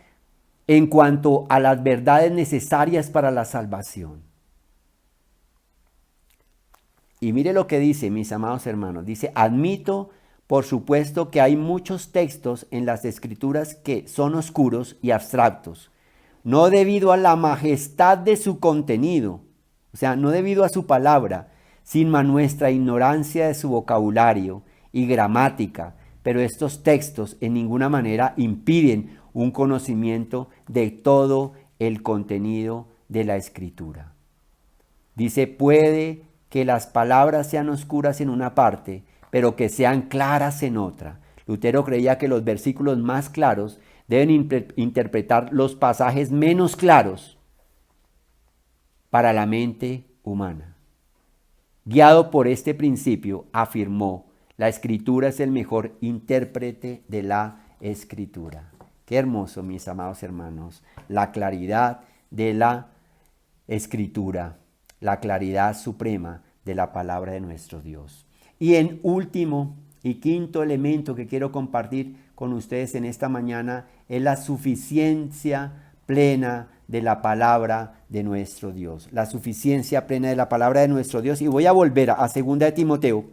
en cuanto a las verdades necesarias para la salvación. Y mire lo que dice, mis amados hermanos. Dice: admito, por supuesto, que hay muchos textos en las Escrituras que son oscuros y abstractos, no debido a la majestad de su contenido, o sea, no debido a su palabra, sino a nuestra ignorancia de su vocabulario y gramática. Pero estos textos en ninguna manera impiden un conocimiento de todo el contenido de la Escritura. Dice: puede que las palabras sean oscuras en una parte, pero que sean claras en otra. Lutero creía que los versículos más claros deben interpretar los pasajes menos claros para la mente humana. Guiado por este principio, afirmó: la Escritura es el mejor intérprete de la Escritura. Qué hermoso, mis amados hermanos, la claridad de la Escritura, la claridad suprema de la palabra de nuestro Dios. Y en último y quinto elemento que quiero compartir con ustedes en esta mañana es la suficiencia plena de la palabra de nuestro Dios. La suficiencia plena de la palabra de nuestro Dios. Y voy a volver a 2 de Timoteo,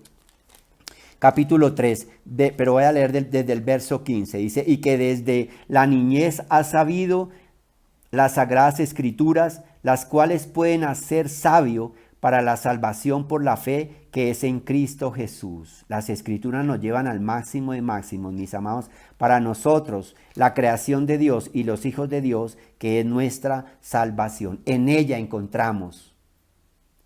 capítulo 3, pero voy a leer desde el verso 15. Dice: y que desde la niñez has sabido las sagradas escrituras, las cuales pueden hacer sabio para la salvación por la fe que es en Cristo Jesús. Las escrituras nos llevan al máximo de máximos, mis amados, para nosotros, la creación de Dios y los hijos de Dios, que es nuestra salvación. En ella encontramos,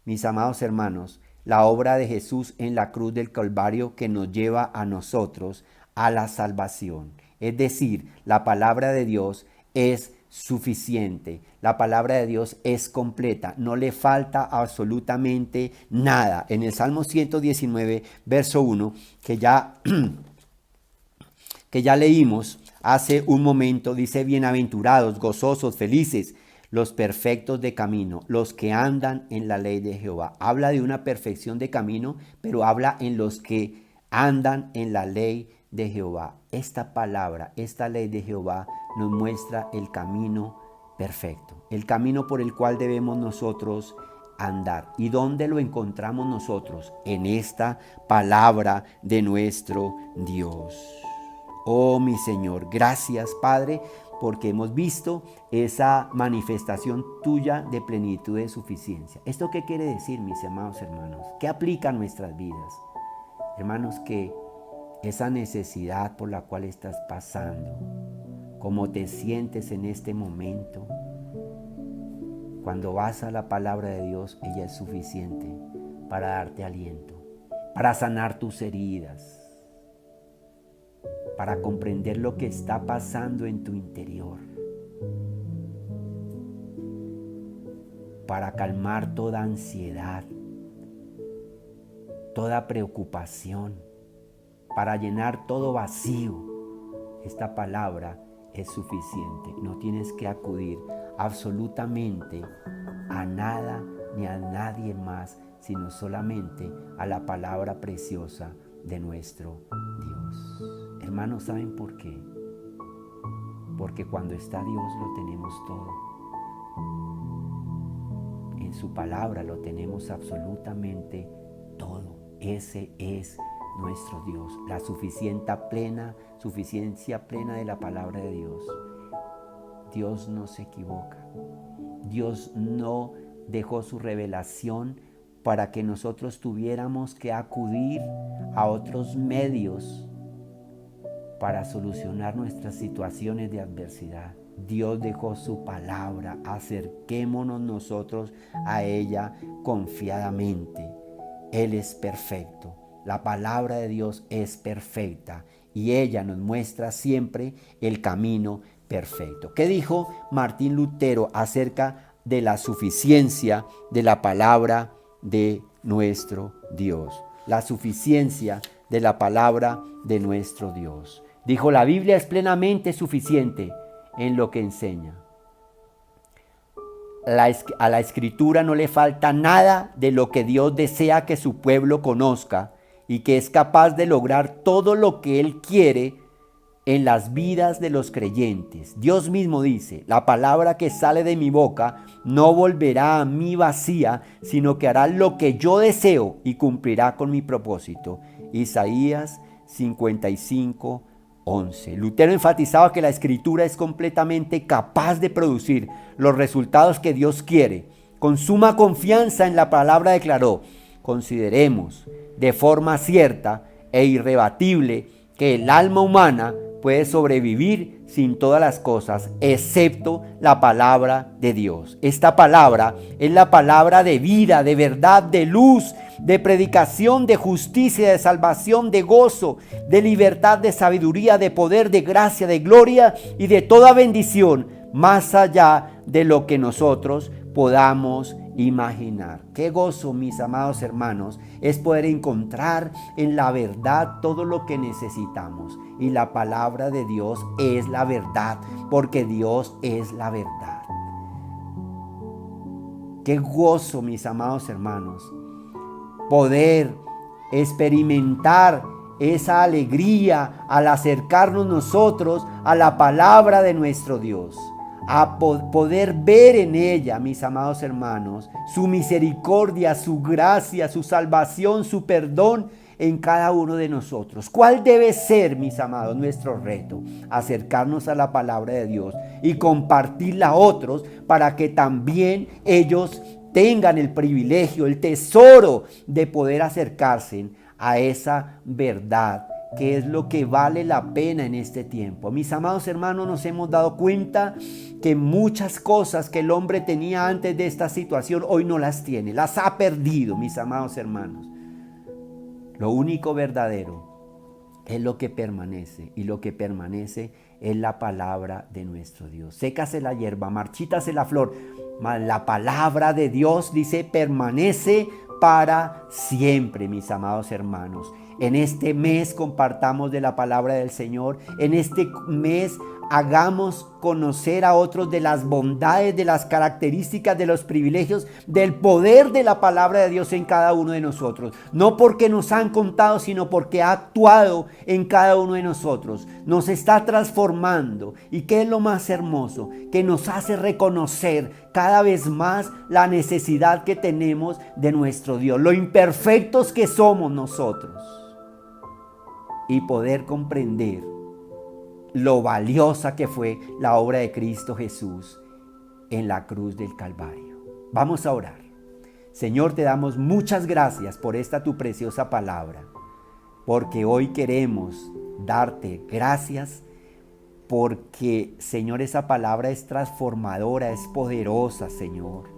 mis amados hermanos, la obra de Jesús en la cruz del Calvario, que nos lleva a nosotros a la salvación. Es decir, la palabra de Dios es suficiente. La palabra de Dios es completa, no le falta absolutamente nada. En el Salmo 119, verso 1, que ya leímos hace un momento, dice: bienaventurados, gozosos, felices, los perfectos de camino, los que andan en la ley de Jehová. Habla de una perfección de camino, pero habla en los que andan en la ley de Jehová. Esta palabra, esta ley de Jehová nos muestra el camino perfecto, el camino por el cual debemos nosotros andar. ¿Y dónde lo encontramos nosotros? En esta palabra de nuestro Dios. Oh, mi Señor, gracias, Padre, porque hemos visto esa manifestación tuya de plenitud y de suficiencia. ¿Esto qué quiere decir, mis amados hermanos? ¿Qué aplica a nuestras vidas? Hermanos, que esa necesidad por la cual estás pasando, cómo te sientes en este momento. Cuando vas a la palabra de Dios, ella es suficiente para darte aliento, para sanar tus heridas, para comprender lo que está pasando en tu interior, para calmar toda ansiedad, toda preocupación, para llenar todo vacío. Esta palabra es suficiente. No tienes que acudir absolutamente a nada ni a nadie más, sino solamente a la palabra preciosa de nuestro Dios. Hermanos, ¿saben por qué? Porque cuando está Dios lo tenemos todo. En su palabra lo tenemos absolutamente todo. Ese es nuestro Dios, la suficiencia plena de la palabra de Dios. Dios no se equivoca. Dios no dejó su revelación para que nosotros tuviéramos que acudir a otros medios para solucionar nuestras situaciones de adversidad. Dios dejó su palabra. Acerquémonos nosotros a ella confiadamente. Él es perfecto. La palabra de Dios es perfecta y ella nos muestra siempre el camino perfecto. ¿Qué dijo Martín Lutero acerca de la suficiencia de la palabra de nuestro Dios? La suficiencia de la palabra de nuestro Dios. Dijo: la Biblia es plenamente suficiente en lo que enseña. A la Escritura no le falta nada de lo que Dios desea que su pueblo conozca y que es capaz de lograr todo lo que Él quiere en las vidas de los creyentes. Dios mismo dice: la palabra que sale de mi boca no volverá a mí vacía, sino que hará lo que yo deseo y cumplirá con mi propósito. Isaías 55:11. Lutero enfatizaba que la Escritura es completamente capaz de producir los resultados que Dios quiere. Con suma confianza en la palabra declaró: consideremos de forma cierta e irrebatible que el alma humana puede sobrevivir sin todas las cosas, excepto la palabra de Dios. Esta palabra es la palabra de vida, de verdad, de luz, de predicación, de justicia, de salvación, de gozo, de libertad, de sabiduría, de poder, de gracia, de gloria y de toda bendición, más allá de lo que nosotros podamos imaginar. Qué gozo, mis amados hermanos, es poder encontrar en la verdad todo lo que necesitamos. Y la palabra de Dios es la verdad, porque Dios es la verdad. Qué gozo, mis amados hermanos, poder experimentar esa alegría al acercarnos nosotros a la palabra de nuestro Dios, a poder ver en ella, mis amados hermanos, su misericordia, su gracia, su salvación, su perdón en cada uno de nosotros. ¿Cuál debe ser, mis amados, nuestro reto? Acercarnos a la palabra de Dios y compartirla a otros para que también ellos tengan el privilegio, el tesoro de poder acercarse a esa verdad, que es lo que vale la pena en este tiempo. Mis amados hermanos, nos hemos dado cuenta que muchas cosas que el hombre tenía antes de esta situación, hoy no las tiene, las ha perdido, mis amados hermanos. Lo único verdadero es lo que permanece, y lo que permanece es la palabra de nuestro Dios. Sécase la hierba, marchítase la flor, mas la palabra de Dios, dice, permanece para siempre, mis amados hermanos. En este mes compartamos de la palabra del Señor. En este mes hagamos conocer a otros de las bondades, de las características, de los privilegios, del poder de la palabra de Dios en cada uno de nosotros. No porque nos han contado, sino porque ha actuado en cada uno de nosotros. Nos está transformando. ¿Y qué es lo más hermoso? Que nos hace reconocer cada vez más la necesidad que tenemos de nuestro Dios, lo imperfectos que somos nosotros, y poder comprender lo valiosa que fue la obra de Cristo Jesús en la cruz del Calvario. Vamos a orar. Señor, te damos muchas gracias por esta tu preciosa palabra, porque hoy queremos darte gracias porque, Señor, esa palabra es transformadora, es poderosa, Señor.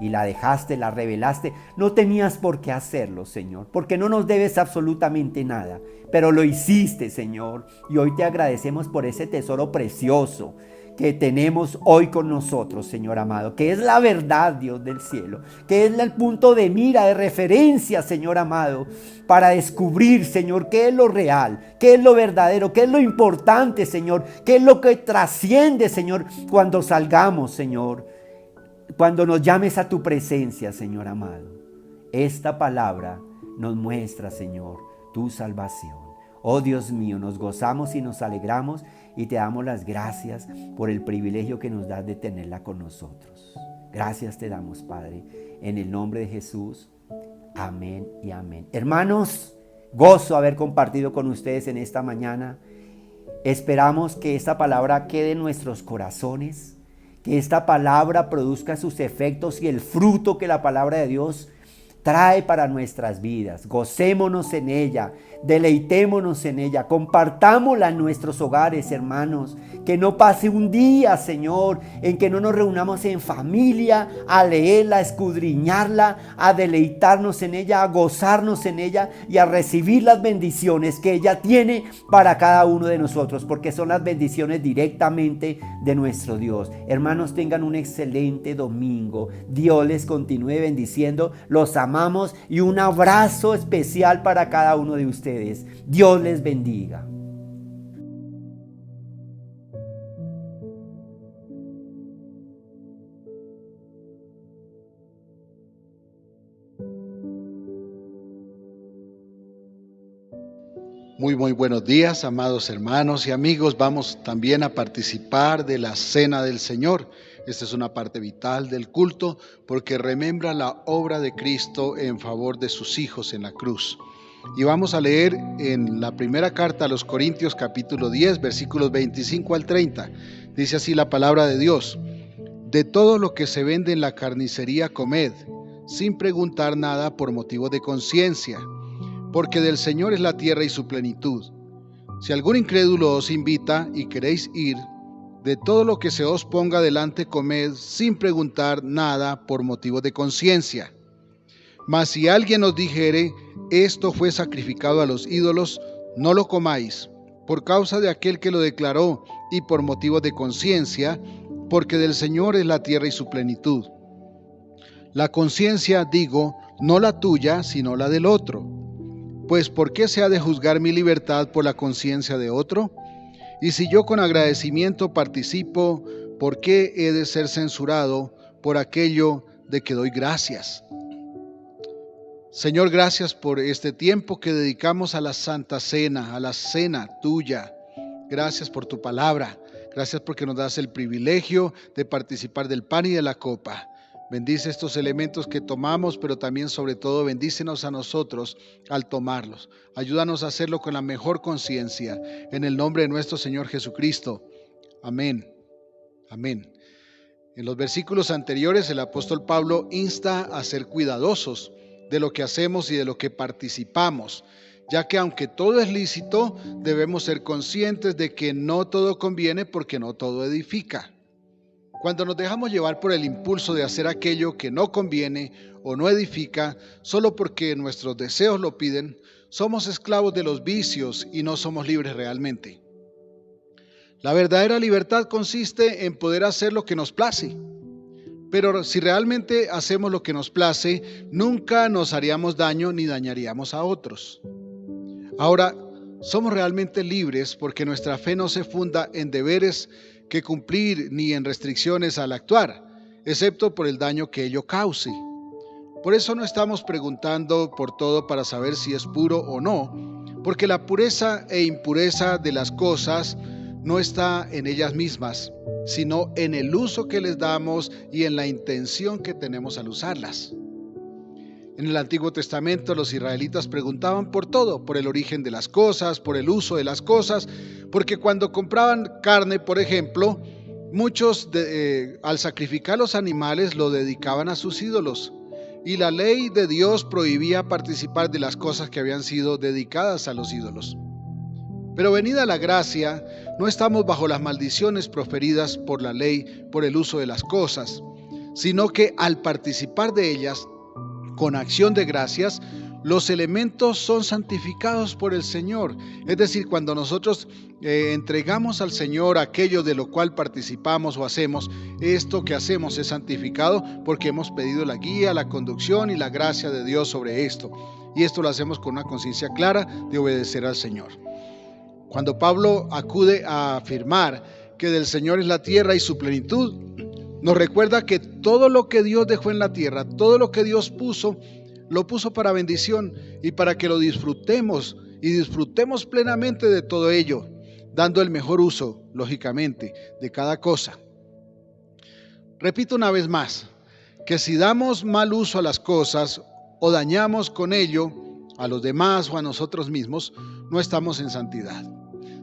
Y la dejaste, la revelaste. No tenías por qué hacerlo, Señor, porque no nos debes absolutamente nada, pero lo hiciste, Señor. Y hoy te agradecemos por ese tesoro precioso que tenemos hoy con nosotros, Señor amado, que es la verdad, Dios del cielo, que es el punto de mira, de referencia, Señor amado, para descubrir, Señor, qué es lo real, qué es lo verdadero, qué es lo importante, Señor, qué es lo que trasciende, Señor, cuando salgamos, Señor, cuando nos llames a tu presencia, Señor amado. Esta palabra nos muestra, Señor, tu salvación. Oh Dios mío, nos gozamos y nos alegramos y te damos las gracias por el privilegio que nos das de tenerla con nosotros. Gracias te damos, Padre, en el nombre de Jesús. Amén y amén. Hermanos, gozo haber compartido con ustedes en esta mañana. Esperamos que esta palabra quede en nuestros corazones, que esta palabra produzca sus efectos y el fruto que la palabra de Dios trae para nuestras vidas. Gocémonos en ella, deleitémonos en ella, compartámosla en nuestros hogares, hermanos. Que no pase un día, Señor, en que no nos reunamos en familia a leerla, a escudriñarla, a deleitarnos en ella, a gozarnos en ella y a recibir las bendiciones que ella tiene para cada uno de nosotros, porque son las bendiciones directamente de nuestro Dios. Hermanos, tengan un excelente domingo. Dios les continúe bendiciendo. Los amamos y un abrazo especial para cada uno de ustedes. Dios les bendiga. Muy buenos días, amados hermanos y amigos. Vamos también a participar de la Cena del Señor. Esta es una parte vital del culto porque remembra la obra de Cristo en favor de sus hijos en la cruz. Y vamos a leer en la primera carta a los Corintios, capítulo 10, versículos 25 al 30. Dice así la palabra de Dios: de todo lo que se vende en la carnicería comed, sin preguntar nada por motivo de conciencia, porque del Señor es la tierra y su plenitud. Si algún incrédulo os invita y queréis ir, de todo lo que se os ponga delante comed, sin preguntar nada por motivo de conciencia. Mas si alguien os dijere, esto fue sacrificado a los ídolos, no lo comáis, por causa de aquel que lo declaró y por motivo de conciencia, porque del Señor es la tierra y su plenitud. La conciencia, digo, no la tuya, sino la del otro. Pues ¿por qué se ha de juzgar mi libertad por la conciencia de otro? Y si yo con agradecimiento participo, ¿por qué he de ser censurado por aquello de que doy gracias? Señor, gracias por este tiempo que dedicamos a la Santa Cena, a la cena tuya. Gracias por tu palabra. Gracias porque nos das el privilegio de participar del pan y de la copa. Bendice estos elementos que tomamos, pero también sobre todo bendícenos a nosotros al tomarlos. Ayúdanos a hacerlo con la mejor conciencia. En el nombre de nuestro Señor Jesucristo. Amén. Amén. En los versículos anteriores el apóstol Pablo insta a ser cuidadosos de lo que hacemos y de lo que participamos, ya que aunque todo es lícito, debemos ser conscientes de que no todo conviene porque no todo edifica. Cuando nos dejamos llevar por el impulso de hacer aquello que no conviene o no edifica, solo porque nuestros deseos lo piden, somos esclavos de los vicios y no somos libres realmente. La verdadera libertad consiste en poder hacer lo que nos place. Pero si realmente hacemos lo que nos place, nunca nos haríamos daño ni dañaríamos a otros. Ahora, somos realmente libres porque nuestra fe no se funda en deberes que cumplir ni en restricciones al actuar, excepto por el daño que ello cause. Por eso no estamos preguntando por todo para saber si es puro o no, porque la pureza e impureza de las cosas no está en ellas mismas, sino en el uso que les damos y en la intención que tenemos al usarlas. En el Antiguo Testamento los israelitas preguntaban por todo, por el origen de las cosas, por el uso de las cosas, porque cuando compraban carne, por ejemplo, muchos al sacrificar los animales lo dedicaban a sus ídolos, y la ley de Dios prohibía participar de las cosas que habían sido dedicadas a los ídolos. Pero venida la gracia, no estamos bajo las maldiciones proferidas por la ley por el uso de las cosas, sino que al participar de ellas, con acción de gracias, los elementos son santificados por el Señor. Es decir, cuando nosotros entregamos al Señor aquello de lo cual participamos o hacemos, esto que hacemos es santificado porque hemos pedido la guía, la conducción y la gracia de Dios sobre esto. Y esto lo hacemos con una conciencia clara de obedecer al Señor. Cuando Pablo acude a afirmar que del Señor es la tierra y su plenitud, nos recuerda que todo lo que Dios dejó en la tierra, todo lo que Dios puso, lo puso para bendición y para que lo disfrutemos y disfrutemos plenamente de todo ello, dando el mejor uso, lógicamente, de cada cosa. Repito una vez más, que si damos mal uso a las cosas o dañamos con ello a los demás o a nosotros mismos, no estamos en santidad,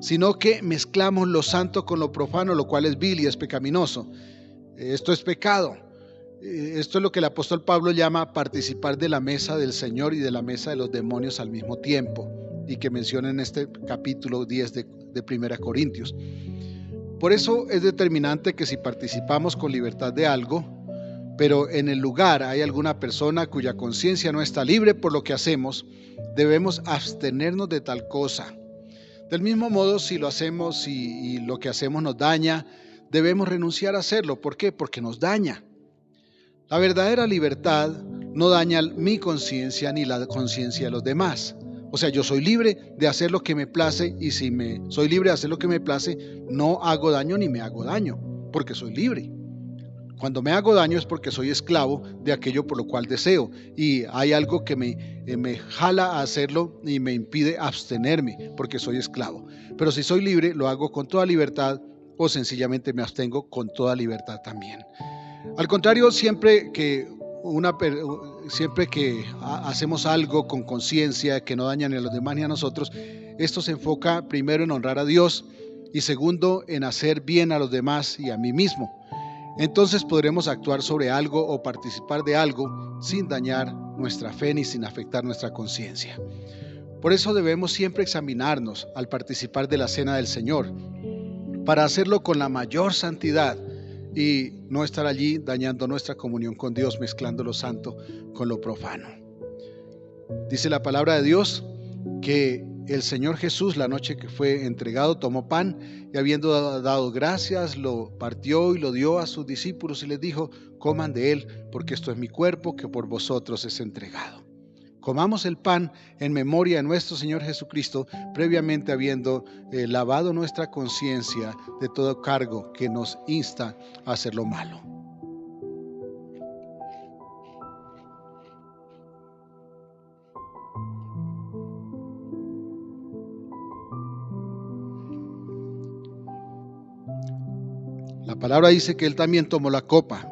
sino que mezclamos lo santo con lo profano, lo cual es vil y es pecaminoso. Esto es pecado. Esto es lo que el apóstol Pablo llama participar de la mesa del Señor y de la mesa de los demonios al mismo tiempo, y que menciona en este capítulo 10 de 1 Corintios. Por eso es determinante que si participamos con libertad de algo, pero en el lugar hay alguna persona cuya conciencia no está libre por lo que hacemos, debemos abstenernos de tal cosa. Del mismo modo, si lo hacemos y lo que hacemos nos daña, debemos renunciar a hacerlo. ¿Por qué? Porque nos daña. La verdadera libertad no daña mi conciencia ni la conciencia de los demás. O sea, yo soy libre de hacer lo que me place, y si soy libre de hacer lo que me place, no hago daño ni me hago daño, porque soy libre. Cuando me hago daño es porque soy esclavo de aquello por lo cual deseo, y hay algo que me jala a hacerlo y me impide abstenerme, porque soy esclavo. Pero si soy libre, lo hago con toda libertad, o sencillamente me abstengo con toda libertad también. Al contrario, siempre que hacemos algo con conciencia que no daña ni a los demás ni a nosotros, esto se enfoca primero en honrar a Dios y segundo en hacer bien a los demás y a mí mismo. Entonces podremos actuar sobre algo o participar de algo sin dañar nuestra fe ni sin afectar nuestra conciencia. Por eso debemos siempre examinarnos al participar de la cena del Señor, para hacerlo con la mayor santidad y no estar allí dañando nuestra comunión con Dios, mezclando lo santo con lo profano. Dice la palabra de Dios que el Señor Jesús, la noche que fue entregado, tomó pan y habiendo dado gracias, lo partió y lo dio a sus discípulos y les dijo: coman de él, porque esto es mi cuerpo que por vosotros es entregado. Comamos el pan en memoria de nuestro Señor Jesucristo, previamente habiendo lavado nuestra conciencia de todo cargo que nos insta a hacer lo malo. La palabra dice que él también tomó la copa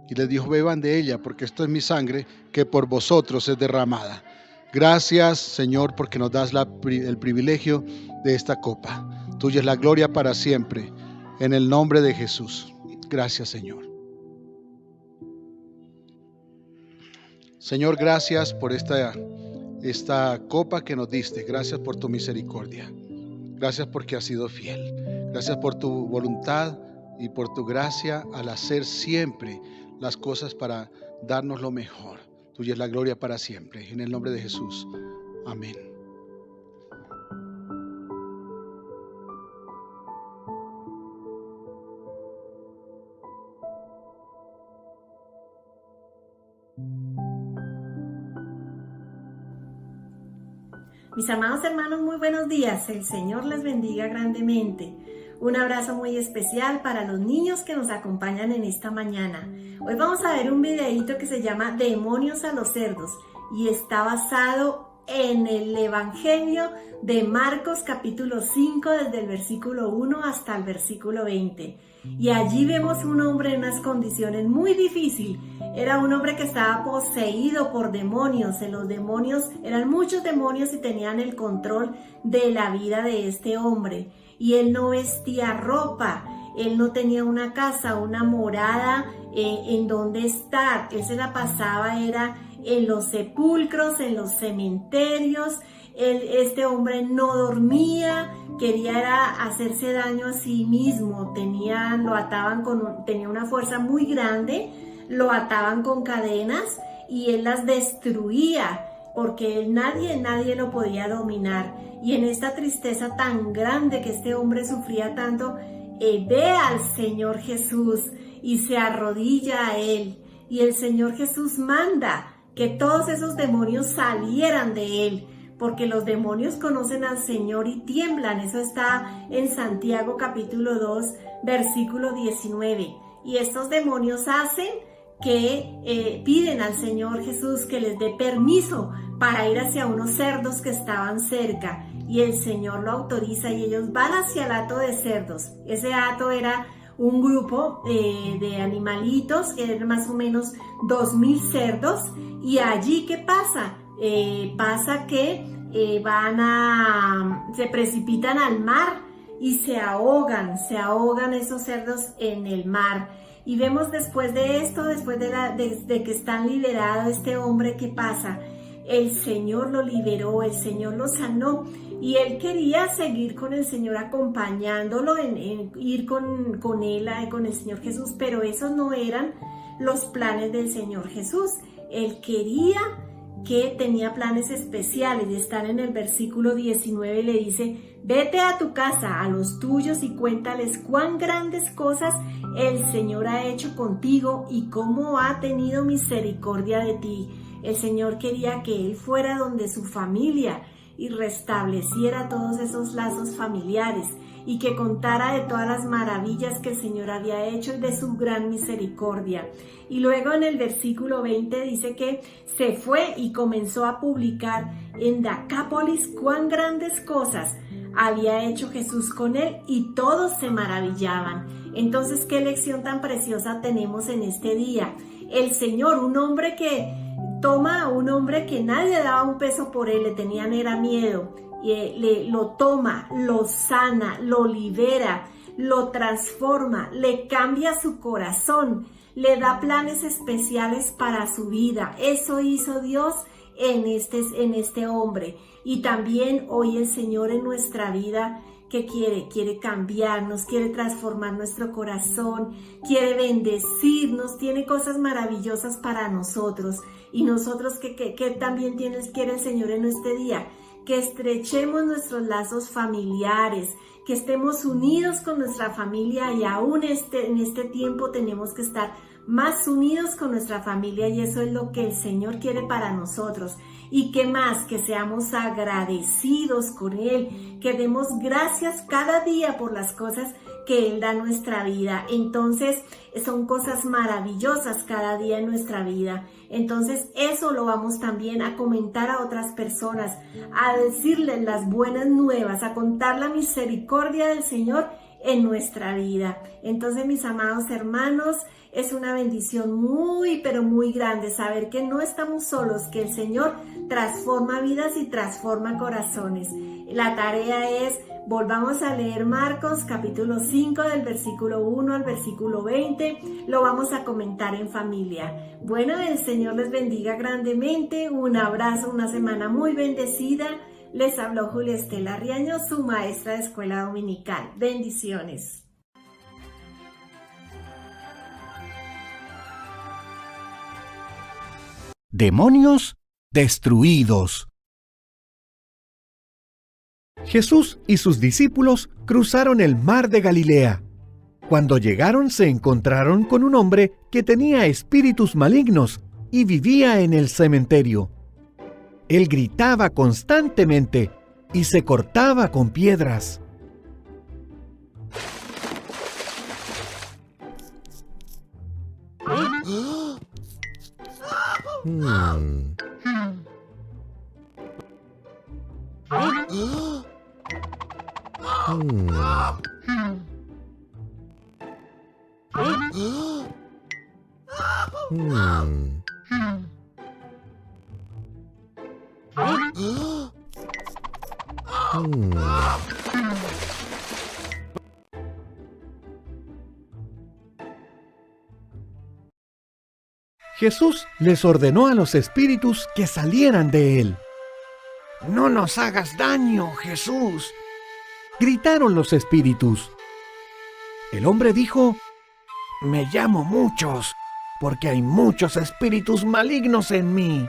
y les dijo: beban de ella, porque esto es mi sangre que por vosotros es derramada. Gracias, Señor, porque nos das el privilegio de esta copa. Tuya es la gloria para siempre, en el nombre de Jesús. Gracias, Señor. Señor, gracias por esta copa que nos diste. Gracias por tu misericordia. Gracias porque has sido fiel. Gracias por tu voluntad y por tu gracia al hacer siempre las cosas para darnos lo mejor. Tuya es la gloria para siempre. En el nombre de Jesús. Amén. Mis amados hermanos, muy buenos días. El Señor les bendiga grandemente. Un abrazo muy especial para los niños que nos acompañan en esta mañana. Hoy vamos a ver un videíto que se llama Demonios a los cerdos y está basado en el Evangelio de Marcos capítulo 5 desde el versículo 1 hasta el versículo 20. Y allí vemos un hombre en unas condiciones muy difíciles. Era un hombre que estaba poseído por demonios. Los demonios eran muchos demonios y tenían el control de la vida de este hombre. Y él no vestía ropa, él no tenía una casa, una morada en donde estar. Él se la pasaba era en los sepulcros, en los cementerios. Este hombre no dormía, quería era hacerse daño a sí mismo, tenía una fuerza muy grande, lo ataban con cadenas y él las destruía porque nadie lo podía dominar. Y en esta tristeza tan grande que este hombre sufría tanto, ve al Señor Jesús y se arrodilla a él. Y el Señor Jesús manda que todos esos demonios salieran de él, porque los demonios conocen al Señor y tiemblan. Eso está en Santiago capítulo 2, versículo 19. Y estos demonios hacen que piden al Señor Jesús que les dé permiso para ir hacia unos cerdos que estaban cerca, y el Señor lo autoriza y ellos van hacia el hato de cerdos. Ese hato era un grupo de animalitos, eran más o menos 2,000 cerdos, y allí ¿qué pasa? Pasa que se precipitan al mar y se ahogan esos cerdos en el mar. Y vemos después de esto, después de que están liberados este hombre, ¿qué pasa? El Señor lo liberó, el Señor lo sanó, y él quería seguir con el Señor, acompañándolo, en ir con él, con el Señor Jesús, pero esos no eran los planes del Señor Jesús. Él tenía planes especiales, y están en el versículo 19, le dice: vete a tu casa, a los tuyos, y cuéntales cuán grandes cosas el Señor ha hecho contigo y cómo ha tenido misericordia de ti. El Señor quería que él fuera donde su familia y restableciera todos esos lazos familiares, y que contara de todas las maravillas que el Señor había hecho y de su gran misericordia. Y luego en el versículo 20 dice que se fue y comenzó a publicar en Decápolis cuán grandes cosas había hecho Jesús con él, y todos se maravillaban. Entonces, qué lección tan preciosa tenemos en este día. El Señor, un hombre que nadie daba un peso por él, le tenían era miedo, lo toma, lo sana, lo libera, lo transforma, le cambia su corazón, le da planes especiales para su vida. Eso hizo Dios en este hombre. Y también hoy el Señor en nuestra vida, que quiere cambiarnos, quiere transformar nuestro corazón, quiere bendecirnos, tiene cosas maravillosas para nosotros. Y nosotros, que también quiere el Señor en este día, que estrechemos nuestros lazos familiares, que estemos unidos con nuestra familia, y aún en este tiempo tenemos que estar más unidos con nuestra familia, y eso es lo que el Señor quiere para nosotros. Y que más, que seamos agradecidos con Él, que demos gracias cada día por las cosas que Él da en nuestra vida. Entonces, son cosas maravillosas cada día en nuestra vida. Entonces, eso lo vamos también a comentar a otras personas, a decirles las buenas nuevas, a contar la misericordia del Señor en nuestra vida. Entonces, mis amados hermanos, es una bendición muy, pero muy grande saber que no estamos solos, que el Señor transforma vidas y transforma corazones. La tarea es: volvamos a leer Marcos capítulo 5 del versículo 1 al versículo 20. Lo vamos a comentar en familia. Bueno, el Señor les bendiga grandemente. Un abrazo, una semana muy bendecida. Les habló Julia Estela Riaño, su maestra de escuela dominical. Bendiciones. Demonios destruidos. Jesús y sus discípulos cruzaron el mar de Galilea. Cuando llegaron, se encontraron con un hombre que tenía espíritus malignos y vivía en el cementerio. Él gritaba constantemente y se cortaba con piedras. Jesús les ordenó a los espíritus que salieran de él. No nos hagas daño, Jesús. gritaron los espíritus. El hombre dijo: me llamo muchos, porque hay muchos espíritus malignos en mí.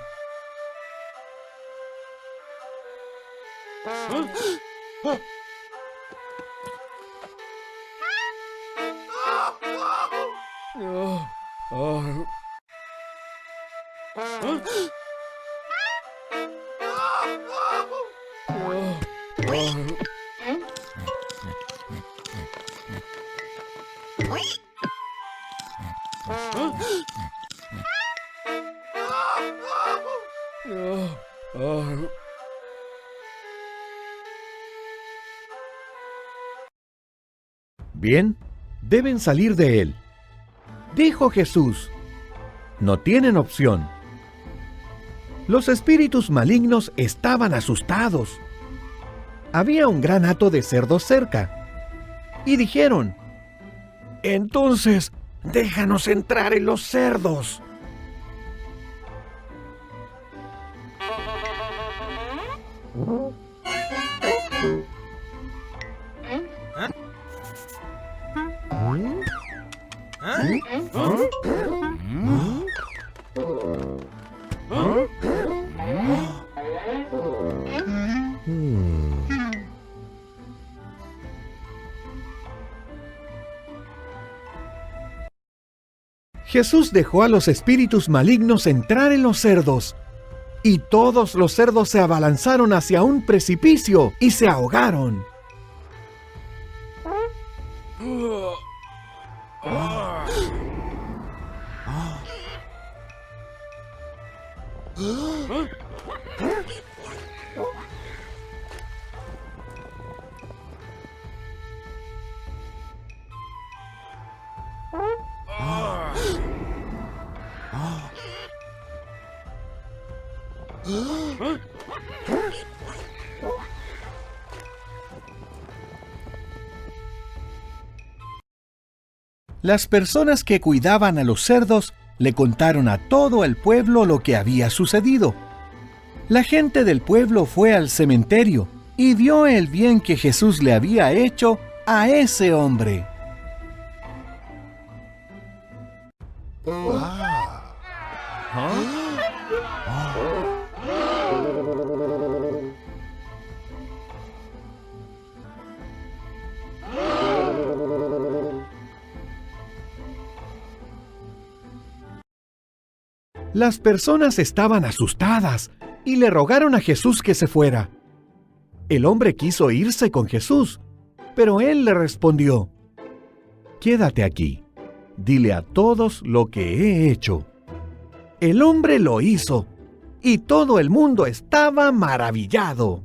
Bien, deben salir de él, dijo Jesús. No tienen opción. Los espíritus malignos estaban asustados. Había un gran hato de cerdos cerca. Y dijeron: entonces, déjanos entrar en los cerdos. Jesús dejó a los espíritus malignos entrar en los cerdos, y todos los cerdos se abalanzaron hacia un precipicio y se ahogaron. Las personas que cuidaban a los cerdos le contaron a todo el pueblo lo que había sucedido. La gente del pueblo fue al cementerio y vio el bien que Jesús le había hecho a ese hombre. Las personas estaban asustadas y le rogaron a Jesús que se fuera. El hombre quiso irse con Jesús, pero él le respondió: quédate aquí, dile a todos lo que he hecho. El hombre lo hizo, y todo el mundo estaba maravillado.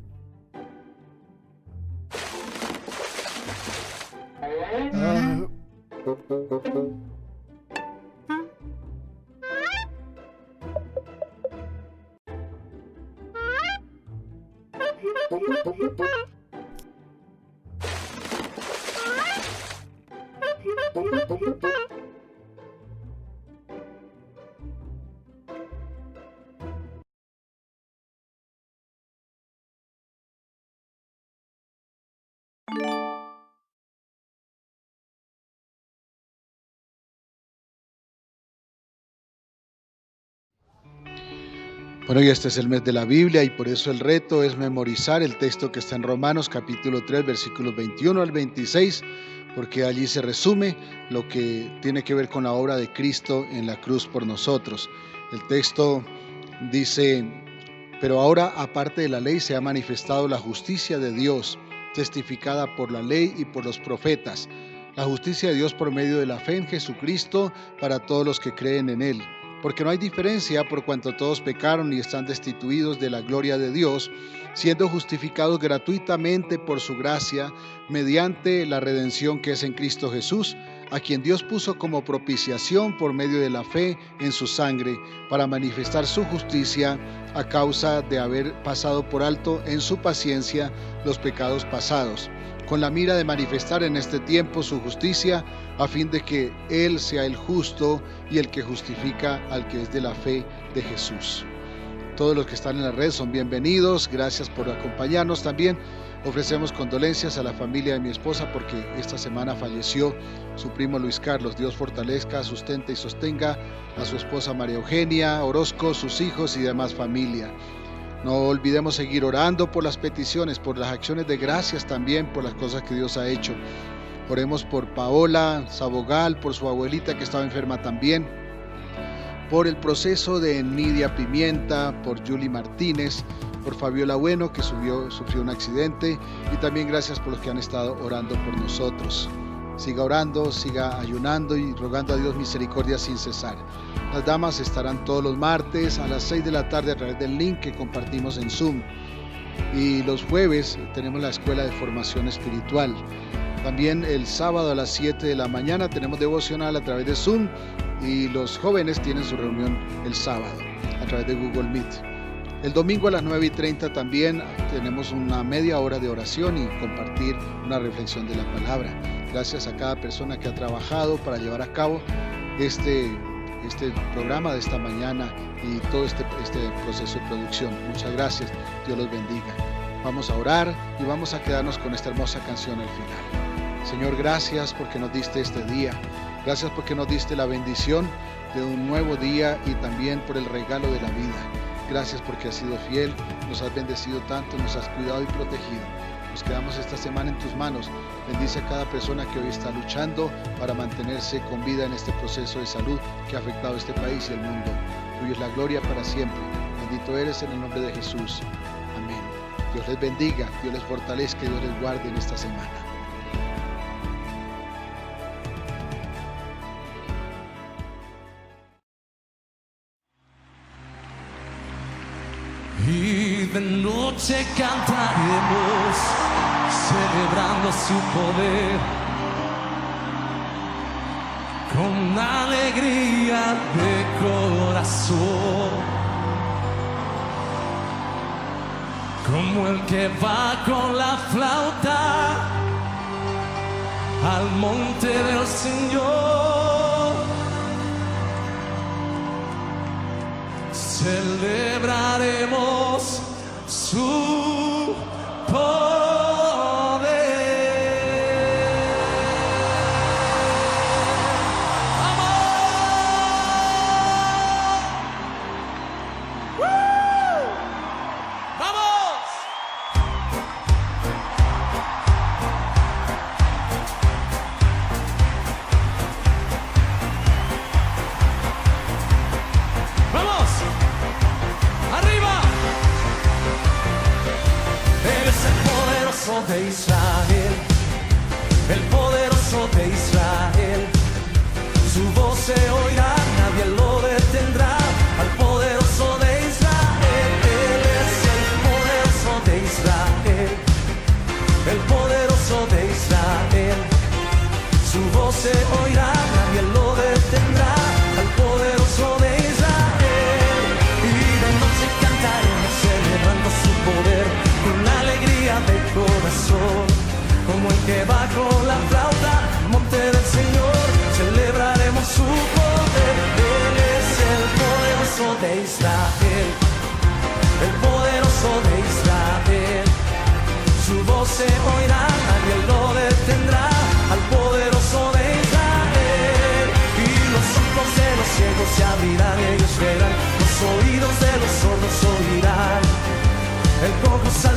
Bueno, y este es el mes de la Biblia y por eso el reto es memorizar el texto que está en Romanos capítulo 3, versículos 21 al 26, porque allí se resume lo que tiene que ver con la obra de Cristo en la cruz por nosotros. El texto dice: pero ahora, aparte de la ley, se ha manifestado la justicia de Dios, testificada por la ley y por los profetas, la justicia de Dios por medio de la fe en Jesucristo para todos los que creen en Él. Porque no hay diferencia, por cuanto todos pecaron y están destituidos de la gloria de Dios, siendo justificados gratuitamente por su gracia, mediante la redención que es en Cristo Jesús, a quien Dios puso como propiciación por medio de la fe en su sangre, para manifestar su justicia a causa de haber pasado por alto en su paciencia los pecados pasados, con la mira de manifestar en este tiempo su justicia, a fin de que Él sea el justo y el que justifica al que es de la fe de Jesús. Todos los que están en la red son bienvenidos, gracias por acompañarnos también Ofrecemos condolencias a la familia de mi esposa porque esta semana falleció su primo Luis Carlos. Dios fortalezca, sustente y sostenga a su esposa María Eugenia Orozco, sus hijos y demás familia. No olvidemos seguir orando por las peticiones, por las acciones de gracias también, por las cosas que Dios ha hecho. Oremos por Paola Sabogal, por su abuelita que estaba enferma también, por el proceso de Nidia Pimienta, por Julie Martínez, por Fabiola Bueno que sufrió un accidente, y también gracias por los que han estado orando por nosotros. Siga orando, siga ayunando y rogando a Dios misericordia sin cesar. Las damas estarán todos los martes a las 6 de la tarde a través del link que compartimos en Zoom. Y los jueves tenemos la escuela de formación espiritual. También el sábado a las 7 de la mañana tenemos devocional a través de Zoom, y los jóvenes tienen su reunión el sábado a través de Google Meet. El domingo a las 9:30 también tenemos una media hora de oración y compartir una reflexión de la palabra. Gracias a cada persona que ha trabajado para llevar a cabo este programa de esta mañana y todo este proceso de producción. Muchas gracias, Dios los bendiga. Vamos a orar y vamos a quedarnos con esta hermosa canción al final. Señor, gracias porque nos diste este día. Gracias porque nos diste la bendición de un nuevo día y también por el regalo de la vida. Gracias porque has sido fiel, nos has bendecido tanto, nos has cuidado y protegido. Nos quedamos esta semana en tus manos. Bendice a cada persona que hoy está luchando para mantenerse con vida en este proceso de salud que ha afectado a este país y el mundo. Tuya es la gloria para siempre. Bendito eres en el nombre de Jesús. Amén. Dios les bendiga, Dios les fortalezca y Dios les guarde en esta semana. Y de noche cantaremos, celebrando su poder, con alegría de corazón, como el que va con la flauta al monte del Señor. Celebraremos su poder. De Israel, el poderoso de Israel, su voz se oirá, nadie lo detendrá, al poderoso de Israel. Él es el poderoso de Israel, el poderoso de Israel, su voz se oirá, nadie lo detendrá, al poderoso de Israel. Y de noche cantaremos celebrando su poder, con la alegría de corazón, como el que va con la flauta al monte del Señor. Celebraremos su poder. Él es el poderoso de Israel, el poderoso de Israel, su voz se oirá, nadie lo detendrá, al poderoso de Israel. Y los ojos de los ciegos se abrirán, ellos verán, los oídos de los sordos oirán, el cojo saldrá